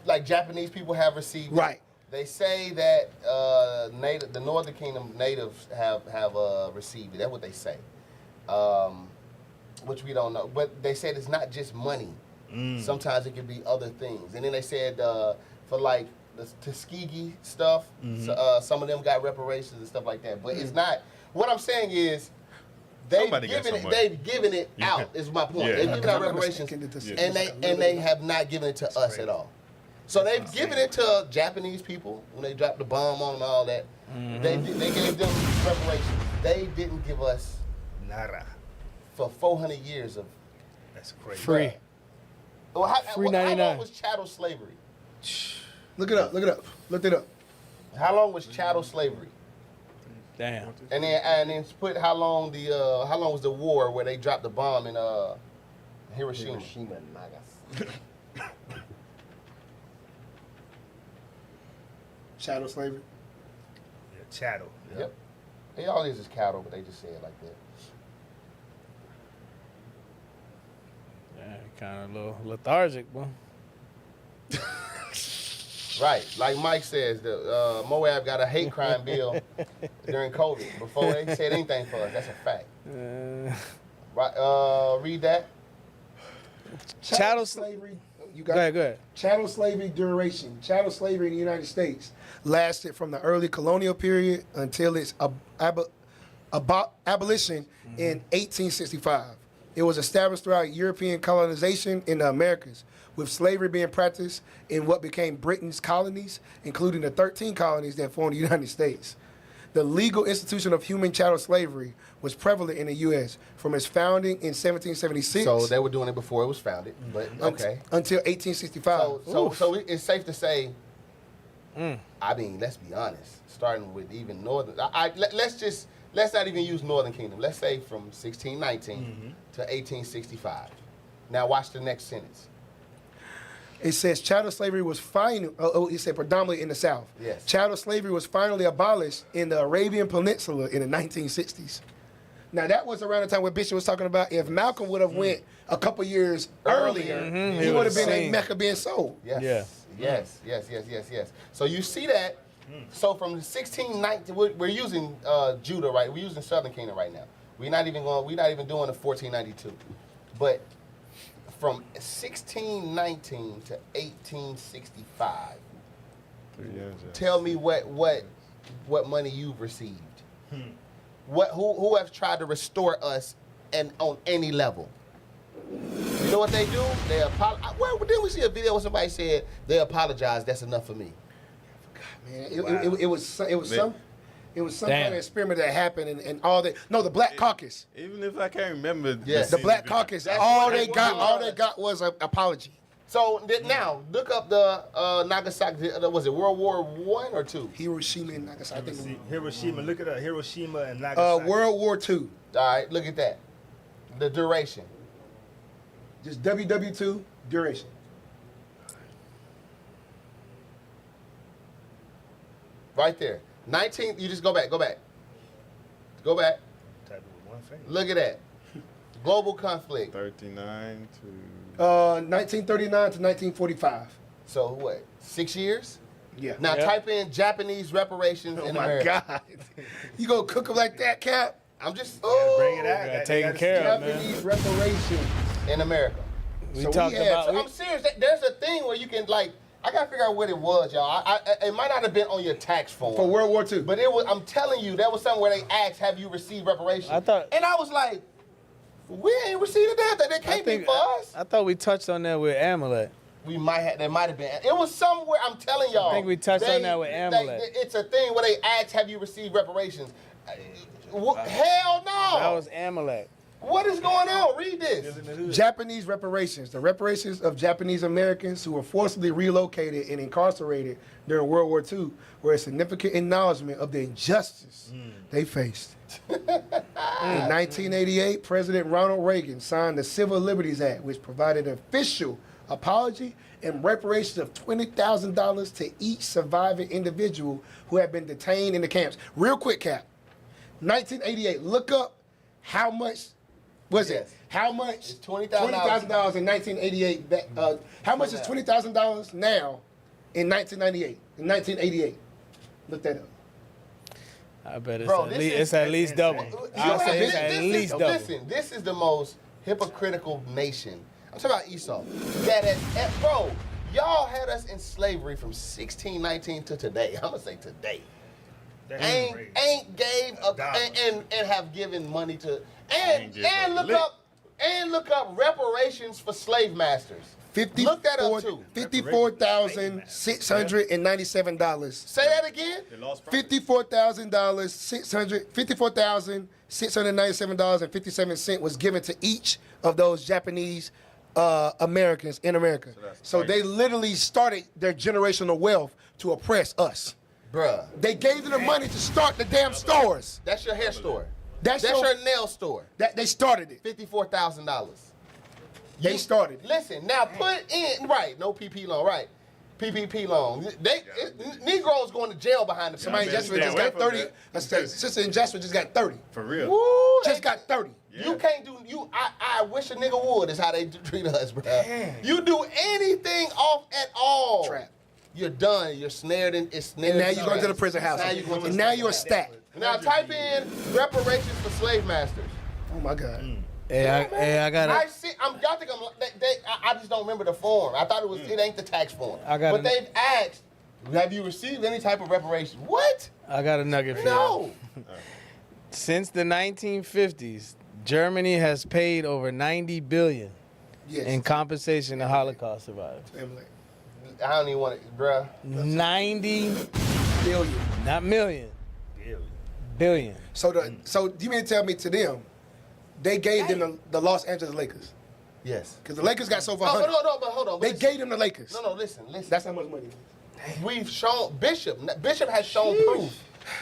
Like Japanese people have received. it. Right. They say that the Northern Kingdom natives have received it. That's what they say, which we don't know. But they said it's not just money. Sometimes it could be other things. And then they said for like the Tuskegee stuff, some of them got reparations and stuff like that. But it's not. What I'm saying is. Somebody got some money. They've given it out. Is my point. Yeah. They've given out reparations, and they have not given it to us at all. So they've given it to Japanese people when they dropped the bomb on them and all that. They gave them reparations. They didn't give us Nada. for 400 years of That's crazy. Free. Well, how Free long 99. was chattel slavery? Look it up. Look it up. Look it up. How long was chattel slavery? Damn. And then put how long was the war where they dropped the bomb in Hiroshima? Hiroshima and Nagasaki. Chattel slavery. Yeah, chattel. Yeah. Yep. They all is cattle, but they just say it like that. Yeah, kind of a little lethargic, boy. Right, like Mike says, the Moab got a hate crime bill during COVID before they said anything for us. That's a fact. Right, read that. Chattel slavery. You got Go ahead. Chattel slavery duration. Chattel slavery in the United States lasted from the early colonial period until its abolition in 1865. It was established throughout European colonization in the Americas, with slavery being practiced in what became Britain's colonies, including the 13 colonies that formed the United States. The legal institution of human chattel slavery was prevalent in the U.S. from its founding in 1776. So they were doing it before it was founded, but okay. Until 1865. So it's safe to say, I mean, let's be honest, starting with even Northern, let's not even use Northern Kingdom. Let's say from 1619 to 1865. Now watch the next sentence. It says chattel slavery was it said predominantly in the South. Yes. Chattel slavery was finally abolished in the Arabian Peninsula in the 1960s. Now that was around the time when Bishop was talking about if Malcolm would have went a couple years earlier, he would have been in Mecca being sold. Yes. Yeah. Yes. So you see that. So from 1619, we're using Judah, right? We're using Southern Kingdom right now. We're not even doing the 1492, but from 1619 to 1865. Tell me what money you've received. Who have tried to restore us and on any level? You know what they do? They apologize. Well, didn't we see a video where somebody said they apologize? That's enough for me. Man, it was some kind of experiment that happened and all that. No, the Black Caucus. Even if I can't remember. Yes. The Black Caucus. All they got was an apology. So now look up the Nagasaki. Was it World War I or II? Hiroshima and Nagasaki. I think Hiroshima. Look at Hiroshima and Nagasaki. World War II. All right, look at that. The duration. Just WW2 duration. Right there. 19. You just go back. Go back. Type it with one finger. Look at that. Global conflict. 39 to 1939 to 1945. So what? 6 years? Yeah. Now type in Japanese reparations in America. Oh my God. You gonna cook them like that, Cap? I'm just Bring it out. Got taken care of, man. Japanese reparations. in America. We talked about. I'm serious. There's a thing where you can I gotta figure out what it was, y'all. It might not have been on your tax form For World War II. but it was. I'm telling you, there was something where they asked, "Have you received reparations?" I thought- and I was like, "We ain't received that. They can't be for us." I thought we touched on that with Amalek. We might have. There might have been. It was somewhere. I'm telling y'all. I think we touched on that with Amalek. It's a thing where they ask, "Have you received reparations?" Hell no. That was Amalek. What is going on? Read this. Japanese reparations. The reparations of Japanese Americans who were forcibly relocated and incarcerated during World War II were a significant acknowledgement of the injustice they faced. In 1988, President Ronald Reagan signed the Civil Liberties Act, which provided an official apology and reparations of $20,000 to each surviving individual who had been detained in the camps. Real quick, Cap. 1988. Look up how much was it? How much? It's $20,000 in 1988. How much is $20,000 now in 1998? In 1988. Look that up. I bet it's Bro, it's at least double. I'll say it's at least double. Listen, this is the most hypocritical nation. I'm talking about Esau. Bro, y'all had us in slavery from 1619 to today. I'm gonna say today. Ain't gave up and have given money to and look up reparations for slave masters. Look that up too. $54,697. Say that again. $54,697.57 was given to each of those Japanese Americans in America. So they literally started their generational wealth to oppress us. Bruh. They gave them the money to start the damn stores. That's your hair store. That's your nail store. That they started it. $54,000. They started it. Listen, now put in, right, no PP loan, right. PPP loan. Negroes going to jail behind the Somebody in Jacksonville just got 30. Sister in Jacksonville just got 30. For real. Woo, Just got 30. You can't do, I wish a nigga would is how they treat us, bro. You do anything off at all. Trap. You're done. You're snared in. It's snared. And now you're going to the prison house. And now you're a stat. Now type in reparations for slave masters. Oh my God. Hey, I got I see. Y'all think I just don't remember the form. I thought it was. It ain't the tax form. But they've asked, have you received any type of reparation? What? I got a nugget for you. No. Since the 1950s, Germany has paid over $90 billion in compensation to Holocaust survivors. I don't even want it, bruh. 90 billion, not million. Billion. So you mean to tell me to them, they gave them the Los Angeles Lakers? Yes. Because the Lakers got so for No, 100. but hold on. They gave them the Lakers. No, listen. That's how much money. We've shown Bishop has shown proof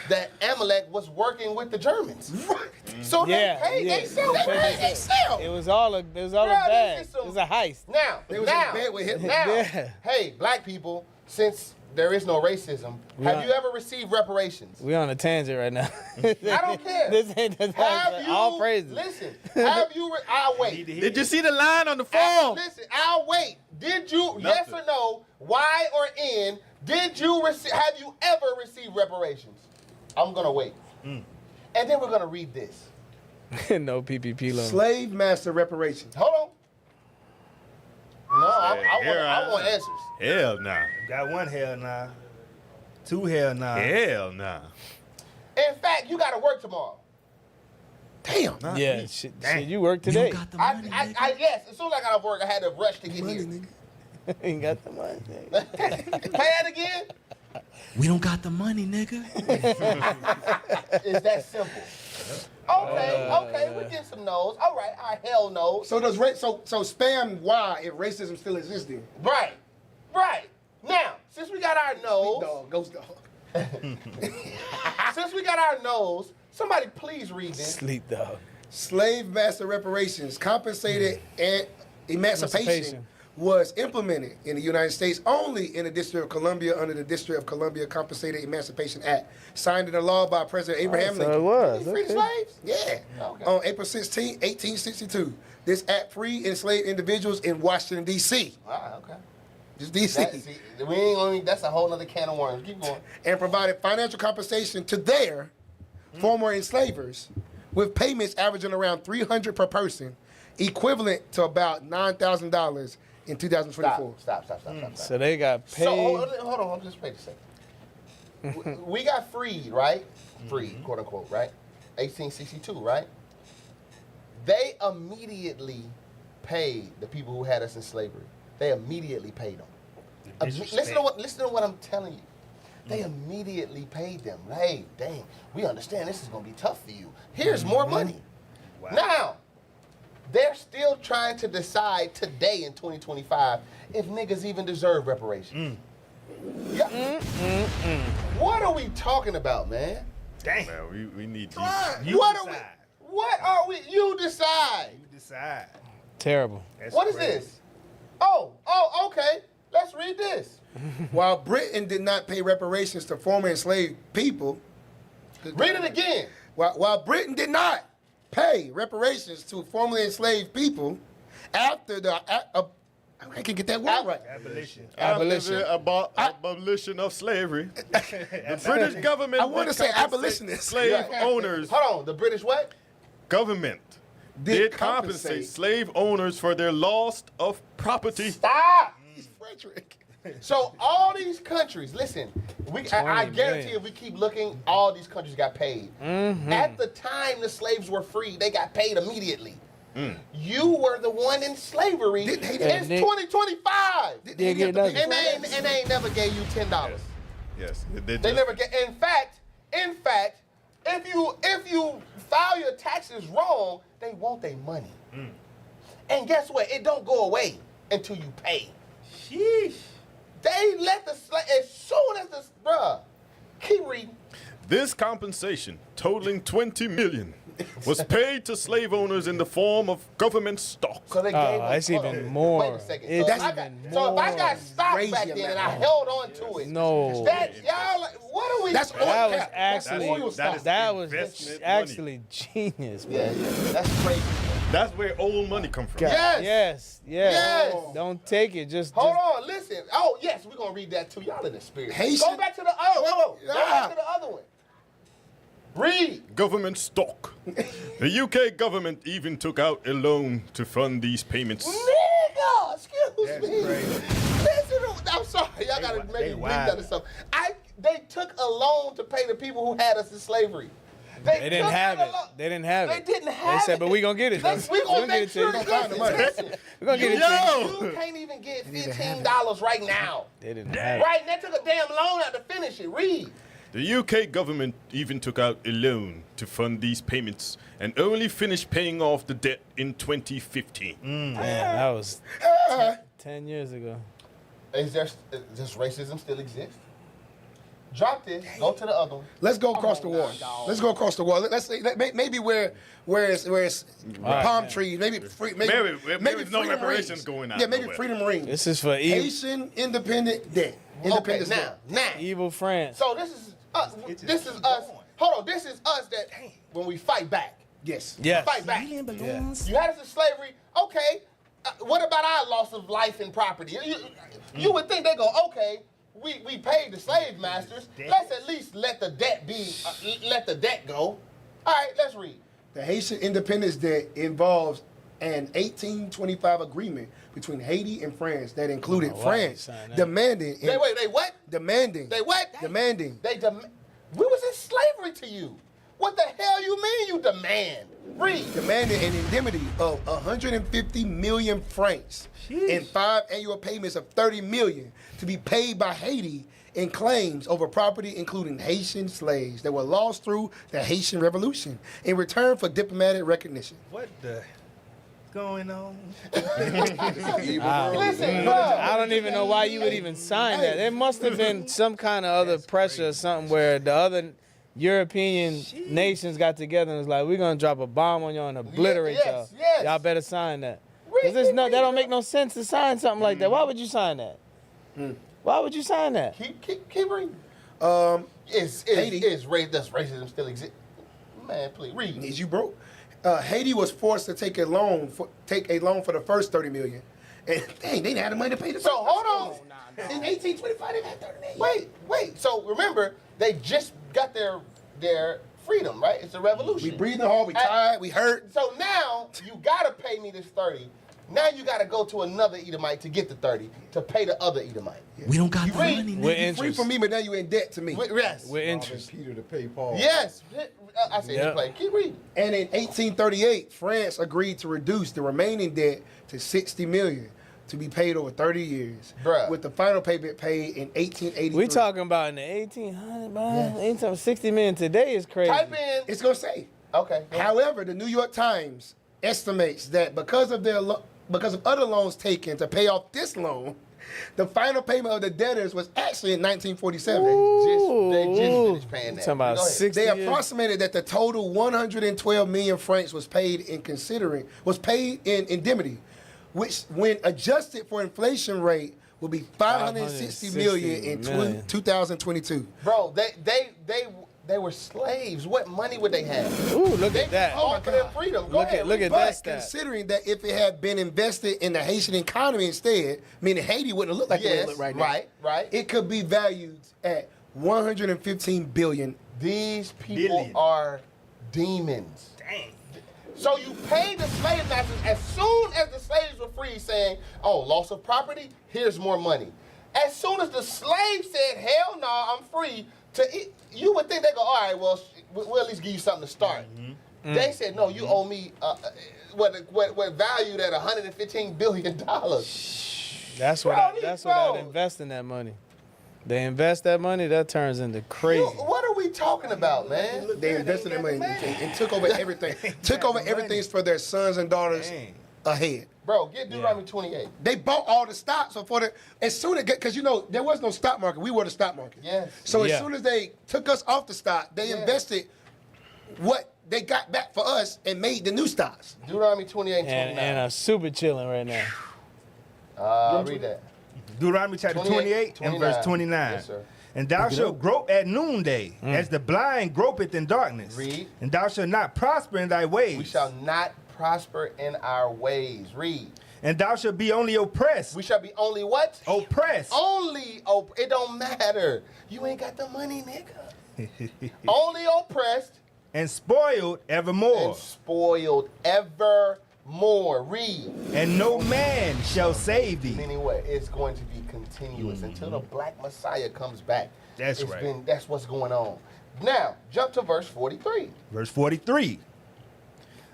that Amalek was working with the Germans. Right. So they paid. They sell. It was all a bag. It was a heist. Now, They was in bed with Hitler. now, hey, black people, since there is no racism, have you ever received reparations? We on a tangent right now. I don't care. This ain't all praises. Listen, have you? I'll wait. Did you see the line on the form? Listen, I'll wait. Did you? Yes or no? Y or N? Did you receive? Have you ever received reparations? I'm gonna wait, and then we're gonna read this. No PPP loan. Slave master reparations. Hold on. No, I want answers. Hell nah. Got one hell nah. Two hell nah. Hell nah. In fact, you gotta work tomorrow. Damn. Yeah, shit, you work today. Yes. As soon as I got off work, I had to rush to get here. Ain't got the money. Pay it again. We don't got the money, nigga. It's that simple. Okay, we get some no's. All right, hell no. So does so spam why if racism still exists then? Right. Now, since we got our nose, Ghost dog. since we got our nose, somebody please read this. Sleep dog. Slave master reparations, compensated and emancipation was implemented in the United States only in the District of Columbia under the District of Columbia Compensated Emancipation Act, signed into law by President Abraham Lincoln. So it was. Free slaves? Yeah. Okay. On April 16, 1862. This act freed enslaved individuals in Washington, D.C. Okay. Just D.C. That's a whole other can of worms. Keep going. And provided financial compensation to their former enslavers with payments averaging around $300 per person, equivalent to about $9,000 in 2024. Stop. So they got paid. So hold on, just wait a second. We got freed, right? Freed, quote unquote, right? 1862, right? They immediately paid the people who had us in slavery. They immediately paid them. Listen to what I'm telling you. They immediately paid them. Hey, dang, we understand this is gonna be tough for you. Here's more money. Wow. Now, they're still trying to decide today in 2025 if niggas even deserve reparations. What are we talking about, man? Dang. Man, we need these. What are we? You decide. You decide. Terrible. What is this? Oh, okay. Let's read this. While Britain did not pay reparations to former enslaved people. Read it again. While Britain did not pay reparations to formerly enslaved people after the I can get that word right. Abolition of slavery. The British government. I want to say abolitionists. Slave owners. Hold on. The British what? Government did compensate slave owners for their loss of property. Stop. Frederick. So all these countries, listen, I guarantee if we keep looking, all these countries got paid. At the time the slaves were free, they got paid immediately. You were the one in slavery. It's 2025. And they ain't never gave you $10. Yes. They never get. In fact, if you file your taxes wrong, they want their money. And guess what? It don't go away until you pay. Sheesh. They let the slave, as soon as the, bruh, This compensation, totaling $20 million, was paid to slave owners in the form of government stock. So they gave them, it's even more. Wait a second. It's So, if I got stock Crazy back then and I amount. held on to it. No. That y'all, what are we? That's doing? That oil was cap. actually oil stock. that was investment actually genius, Yeah, man. that's crazy. That's where old money come from. Yes. Yes. Yes. Don't take it. Just Hold on, listen. Oh, yes, we're gonna read that too. Y'all in the spirit. Haitian- Go back to the Go back to the other one. Read. Government stock. The UK government even took out a loan to fund these payments. Nigga, excuse That's me. crazy. Listen, I'm sorry. Y'all gotta they maybe read wild. that or something. They took a loan to pay the people who had us in slavery. They didn't took have out it. a loan. They didn't have They it. didn't have They said, it. but we gonna get it. Though. We gonna make sure to that you. listen, We gonna get it. To you. you can't even get $15 right now. They didn't have it. Right, and they took a damn loan out to finish it. Read. The UK government even took out a loan to fund these payments and only finished paying off the debt in 2015. Man, that was 10 years ago. Does racism still exist? Drop this. Go to the other one. Let's go across the wall. Let's go across the wall. Let's say maybe where it's palm trees. Maybe Maybe no freedom reparations Oh, rings. going out. Yeah, maybe nowhere. freedom rings. This is for evil, Haitian independent debt. Okay, Independence now. evil France. So this is us. This is us. Hold on. This is us that when we fight back. Yes. Yes. Fight back. You had us in slavery. Okay. What about our loss of life and property? You would think they go, okay, we paid the slave masters. Let's at least let the debt go. All right, let's read. The Haitian independence debt involves an 1825 agreement between Haiti and France that included France demanding. They what? Demanding. They what? Demanding. We was in slavery to you. What the hell you mean you demand? Read. Demanding an indemnity of 150 million francs and 5 annual payments of 30 million to be paid by Haiti in claims over property including Haitian slaves that were lost through the Haitian Revolution in return for diplomatic recognition. What the going on? Listen, bro. I don't even know why you would even sign that. There must have been some kind of other pressure or something where the other European nations got together and was like, we're going to drop a bomb on y'all and obliterate y'all. Yes. Y'all better sign that. Because that don't make no sense to sign something like that. Why would you sign that? Why would you sign that? Keep reading. Haiti. Does racism still exist? Man, please read. Is you broke? Haiti was forced to take a loan for the first 30 million. And dang, they didn't have the money to pay the So first. hold on. In 1825, they had 30 million. Wait. So remember, they just got their freedom, right? It's a revolution. We breathing hard, we tired, we hurt. So now you gotta pay me this 30. Now you gotta go to another Edomite to get the 30 to pay the other Edomite. We don't got the Read. money. With You're free interest. from me, but now you in debt to me. Yes. With interest. Peter to pay Paul. Yes. I said Yep. you play. Keep reading. And in 1838, France agreed to reduce the remaining debt to 60 million to be paid over 30 years. Bruh. With the final payment paid in 1883. We talking about in the 1800s, man. Anytime 60 million today is crazy. Type in. It's going to say. Okay. However, the New York Times estimates that because of other loans taken to pay off this loan, the final payment of the debtors was actually in 1947. They just finished paying that. Talking about Go ahead. 60 They years. approximated that the total 112 million francs was paid in indemnity, which, when adjusted for inflation rate, will be 560 million in 2022. Bro, they were slaves. What money would they have? Ooh, look They at that. fought for their freedom. Go ahead. Look at But that stat. considering that if it had been invested in the Haitian economy instead, meaning Haiti wouldn't look like the way it Yes, look right now. right. It could be valued at 115 billion. These people are demons. Dang. So you paid the slave masters as soon as the slaves were free, saying, "Oh, loss of property. Here's more money." As soon as the slave said, "Hell no, I'm free," you would think they go, "All right, well, we'll at least give you something to start." They said, "No, you owe me what valued at $115 billion." That's what I'd invest in that money. They invest that money, that turns into crazy. What are we talking about, man? They invested their money and took over everything. Took over everything for their sons and daughters. Dang. ahead. Bro, get Deuteronomy 28. They bought all the stocks before as soon as, because you know, there was no stock market. We were the stock market. Yes. So as soon as they took us off the stock, they invested what they got back for us and made the new stocks. Deuteronomy 28 and 29. And I'm super chilling right now. Read that. Deuteronomy chapter 28 and verse 29. Yes, sir. And thou shalt grope at noonday, as the blind gropeth in darkness. Read. And thou shalt not prosper in thy ways. We shall not prosper in our ways. Read. And thou shalt be only oppressed. We shall be only what? Oppressed. Only it don't matter. You ain't got the money, nigga. Only oppressed. And spoiled evermore. And spoiled evermore. Read. And no man shall save thee. Meaning what? It's going to be continuous until the black Messiah comes back. That's right. That's what's going on. Now, jump to verse 43. Verse 43.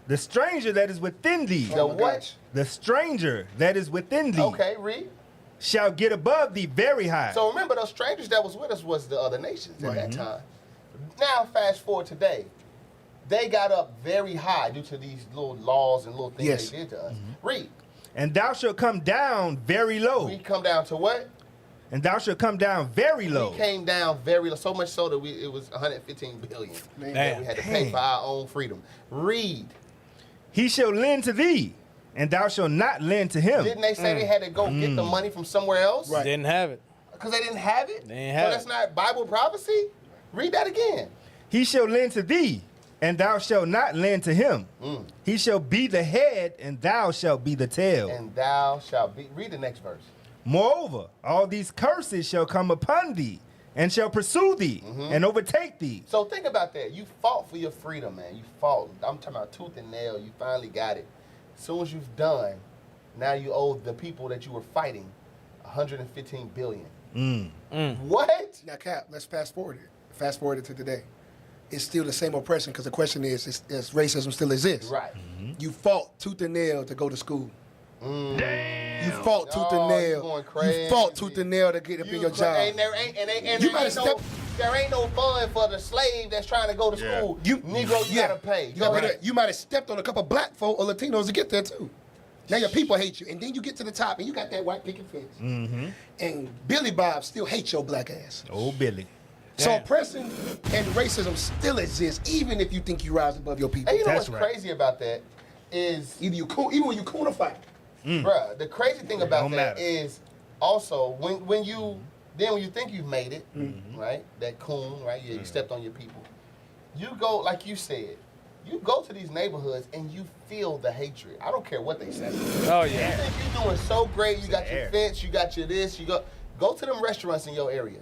The stranger that is within thee. The what? The stranger that is within thee. Okay, read. Shall get above thee very high. So remember, those strangers that was with us was the other nations at that time. Now, fast forward today. They got up very high due to these little laws and little things they did to us. Read. And thou shalt come down very low. We come down to what? And thou shalt come down very low. We came down very low, so much so that it was 115 billion that we had to pay for our own freedom. Read. He shall lend to thee, and thou shalt not lend to him. Didn't they say they had to go get the money from somewhere else? Right. Didn't have it. Because they didn't have it? They didn't have that's not Bible prophecy? Read that again. He shall lend to thee, and thou shalt not lend to him. He shall be the head, and thou shalt be the tail. And thou shalt be. Read the next verse. Moreover, all these curses shall come upon thee, and shall pursue thee, and overtake thee. So think about that. You fought for your freedom, man. You fought. I'm talking about tooth and nail. You finally got it. As soon as you've done, now you owe the people that you were fighting 115 billion. What? Now, Cap, let's fast forward it. Fast forward it to today. It's still the same oppression because the question is, does racism still exist? Right. You fought tooth and nail to go to school. You fought tooth and nail. You fought tooth and nail to get up in your job. And there ain't no fun for the slave that's trying to go to school. Negro, you gotta pay. You might have stepped on a couple black folk or Latinos to get there too. Now your people hate you, and then you get to the top, and you got that white picket fence. And Billy Bob still hates your black ass. Oh, Billy. So oppression and racism still exists, even if you think you rise above your people. And you know what's crazy about that is even when you coon or fight. Bruh, the crazy thing about that is also when you think you've made it, right? That coon, right? You stepped on your people. You go, like you said, you go to these neighborhoods and you feel the hatred. I don't care what they say. Oh, yeah. You think you're doing so great, you got your fence, you got your this, go to them restaurants in your area.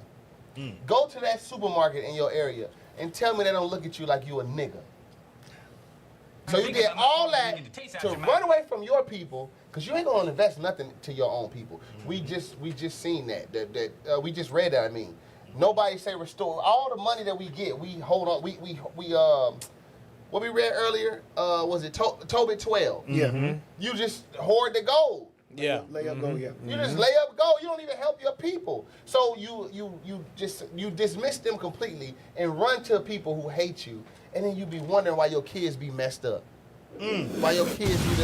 Go to that supermarket in your area and tell me they don't look at you like you a nigga. So you did all that to run away from your people, because you ain't gonna invest nothing to your own people. We just seen that. We just read that. I mean, nobody say restore all the money that we get. We hold on. We what we read earlier was it Tobit 12? Yeah. You just hoard the gold. Yeah. Lay up, go, yeah. You just lay up gold. You don't even help your people. So you dismiss them completely and run to people who hate you, and then you be wondering why your kids be messed up. Why your kids be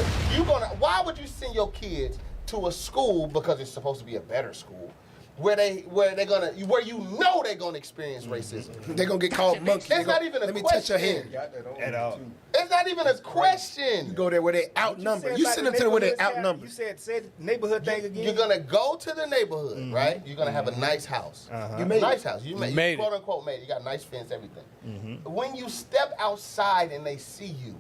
why would you send your kids to a school, because it's supposed to be a better school, where you know they're gonna experience racism? They're gonna get called monkey. It's not even a Let me question. touch your hand. At all. It's not even a question. You go there where they outnumbered. You send them to where they outnumbered. You said neighborhood thing again. You're gonna go to the neighborhood, right? You're gonna have a nice house. You made nice it. house. You made it. Quote unquote made it. You got a nice fence, everything. When you step outside and they see you,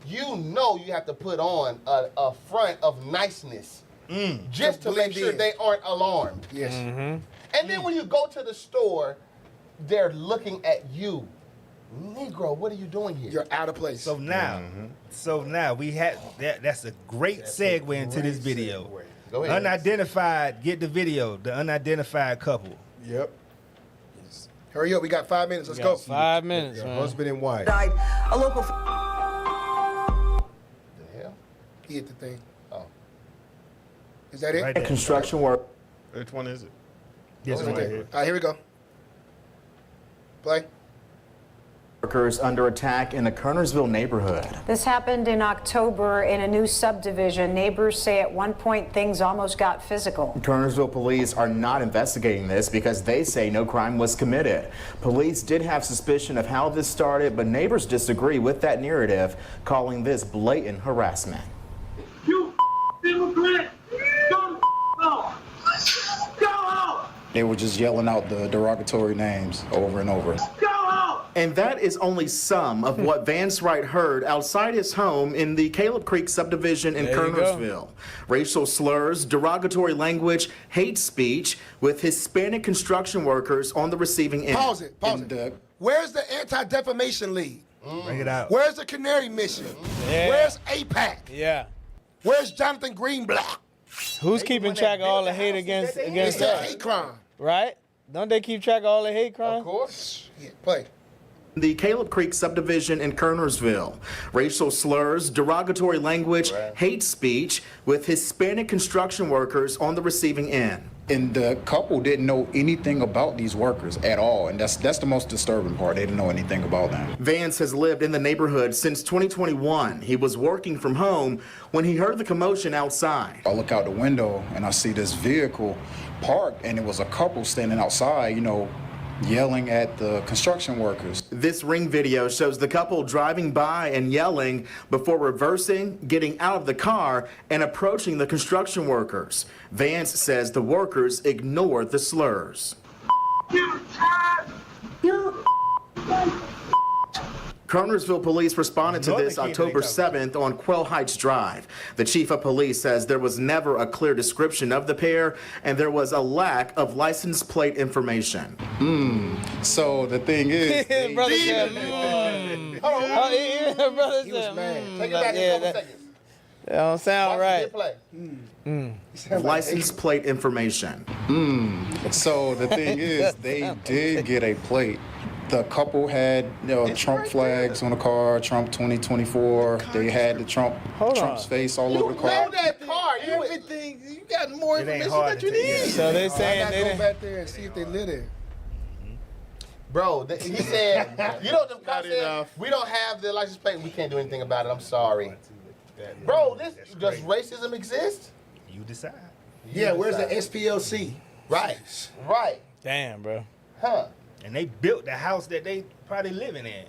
you know you have to put on a front of niceness just to make sure they aren't alarmed. Yes. And then when you go to the store, they're looking at you. Negro, what are you doing here? You're out of place. So now we had that's a great segue into this video. Go ahead. Unidentified, get the video. The unidentified couple. Yep. Hurry up, we got 5 minutes. Let's go. 5 minutes, man. Husband and wife. Died. A local. The hell? He hit the thing. Oh. Is that it? Right there. Construction work. Which one is it? This Right one right there. here. All right, here we go. Play. Workers under attack in a Kernersville neighborhood. This happened in October in a new subdivision. Neighbors say at one point things almost got physical. Kernersville police are not investigating this because they say no crime was committed. Police did have suspicion of how this started, but neighbors disagree with that narrative, calling this blatant harassment. You immigrant, go home. Go home. They were just yelling out the derogatory names over and over. Go home. And that is only some of what Vance Wright heard outside his home in the Caleb Creek subdivision in Kernersville. Racial slurs, derogatory language, hate speech with Hispanic construction workers on the receiving end. Pause it. Where's the Anti-Defamation League? Bring it out. Where's the Canary Mission? Yeah. Where's APAC? Yeah. Where's Jonathan Greenblatt? Who's keeping track of all the hate against It's a hate crime. Right? Don't they keep track of all the hate crimes? Of course. Yeah, play. The Caleb Creek subdivision in Kernersville. Racial slurs, derogatory language, hate speech with Hispanic construction workers on the receiving end. And the couple didn't know anything about these workers at all, and that's the most disturbing part. They didn't know anything about them. Vance has lived in the neighborhood since 2021. He was working from home when he heard the commotion outside. I look out the window and I see this vehicle parked, and it was a couple standing outside, yelling at the construction workers. This ring video shows the couple driving by and yelling before reversing, getting out of the car, and approaching the construction workers. Vance says the workers ignored the slurs. Kernersville police responded to this October 7th on Quail Heights Drive. The chief of police says there was never a clear description of the pair, and there was a lack of license plate information. So the thing is, Brother said, brother He was said, mad. Take it back in a couple seconds. That don't sound right. Play. License plate information. So the thing is, they did get a plate. The couple had Trump flags on the car, Trump 2024. They had the Trump's face all over the car. You know that car. Everything, you got more It ain't information hard that to you take. need. So they I saying gotta they go didn't. back there and see if they live there. Bro, he said, you know what the cop said? We don't have the license plate. We can't do anything about it. I'm sorry. Bro, does racism exist? You decide. Yeah, where's the SPLC? Right. Damn, bro. Huh. And they built the house that they probably living in.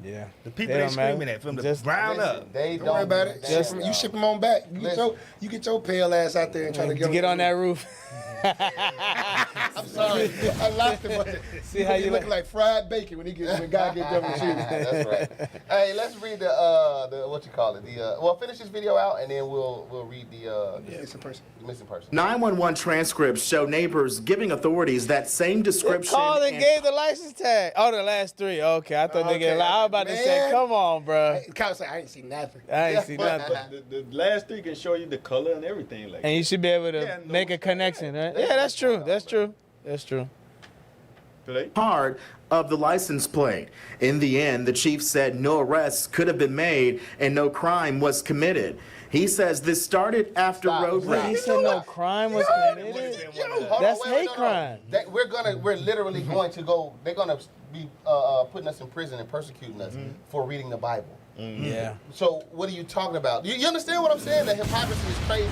Yeah. The people They they don't matter. screaming at from the Just- ground up. They Don't worry about it. Just, You ship them on back. You get your pale ass out there and try to To get on that roof. I'm sorry. I lost it, but See how you look like fried bacon when God get done with you. That's right. Hey, let's read the what you call it? Well, finish this video out and then we'll read the Missing person. missing person. 911 transcripts show neighbors giving authorities that same description. Called and gave the license tag. Oh, the last three. Okay, I thought they gave. I was about to say, Man. come on, bro. The cop said, I ain't seen nothing. I ain't see nothing. The last three can show you the color and everything. Like And you should be able to make a connection, right? Yeah, that's true. That's true. That's true. Part of the license plate. In the end, the chief said no arrests could have been made and no crime was committed. He says this started after road Wait, he rage. said no crime was committed? That's hate crime. We're literally going to go. They're gonna be putting us in prison and persecuting us for reading the Bible. Yeah. So what are you talking about? You understand what I'm saying? The hypocrisy is crazy.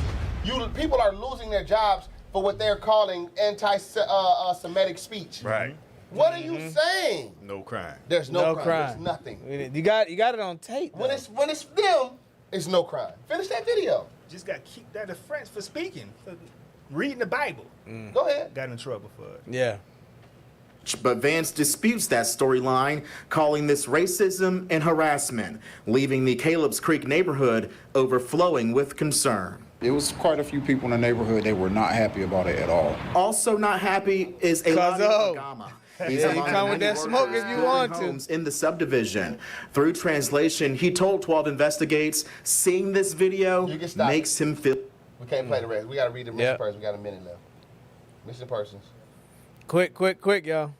People are losing their jobs for what they're calling anti-Semitic speech. Right. What are you saying? No crime. There's no crime. There's nothing. You got it on tape. When it's them, it's no crime. Finish that video. Just got kicked out of France for speaking, for reading the Bible. Go ahead. Got in trouble for it. Yeah. But Vance disputes that storyline, calling this racism and harassment, leaving the Caleb's Creek neighborhood overflowing with concern. It was quite a few people in the neighborhood. They were not happy about it at all. Also not happy is Eladio Agama. He's Yeah, you among come with many that smoke workers if you building want to. homes in the subdivision. Through translation, he told 12 Investigates, seeing this video You can stop makes him feel... We can't play the rest. We got to read the missing person. We got a minute left. Missing persons. Quick, y'all.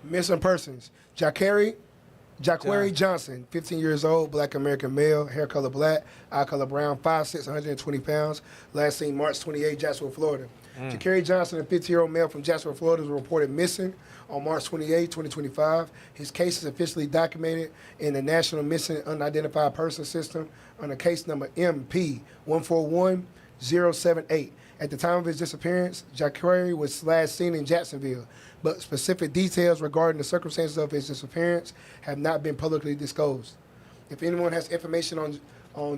Missing persons. Jaquari Johnson, 15 years old, black American male, hair color black, eye color brown, 5'6", 120 pounds. Last seen March 28, Jacksonville, Florida. Jaquari Johnson, a 50-year-old male from Jacksonville, Florida, was reported missing on March 28, 2025. His case is officially documented in the National Missing Unidentified Person System under case number MP141078. At the time of his disappearance, Jaquari was last seen in Jacksonville, but specific details regarding the circumstances of his disappearance have not been publicly disclosed. If anyone has information on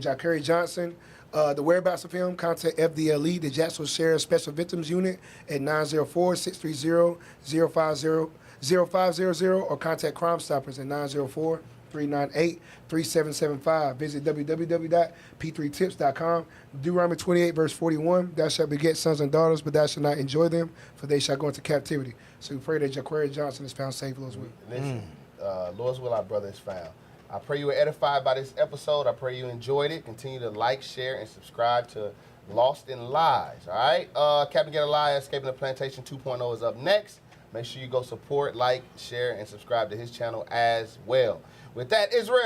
Jaquari Johnson, the whereabouts of him, contact FDLE, the Jacksonville Sheriff Special Victims Unit, at 904-630-0500, or contact Crime Stoppers at 904-398-3775. Visit www.p3tips.com. Deuteronomy 28, verse 41, thou shalt beget sons and daughters, but thou shalt not enjoy them, for they shall go into captivity. So we pray that Jaquari Johnson is found safe, Lord's will. Listen, Lord's will, our brother is found. I pray you were edified by this episode. I pray you enjoyed it. Continue to like, share, and subscribe to Lost in Lies. All right? Captain Get a Lie, Escaping the Plantation 2.0 is up next. Make sure you go support, like, share, and subscribe to his channel as well. With that, Israel.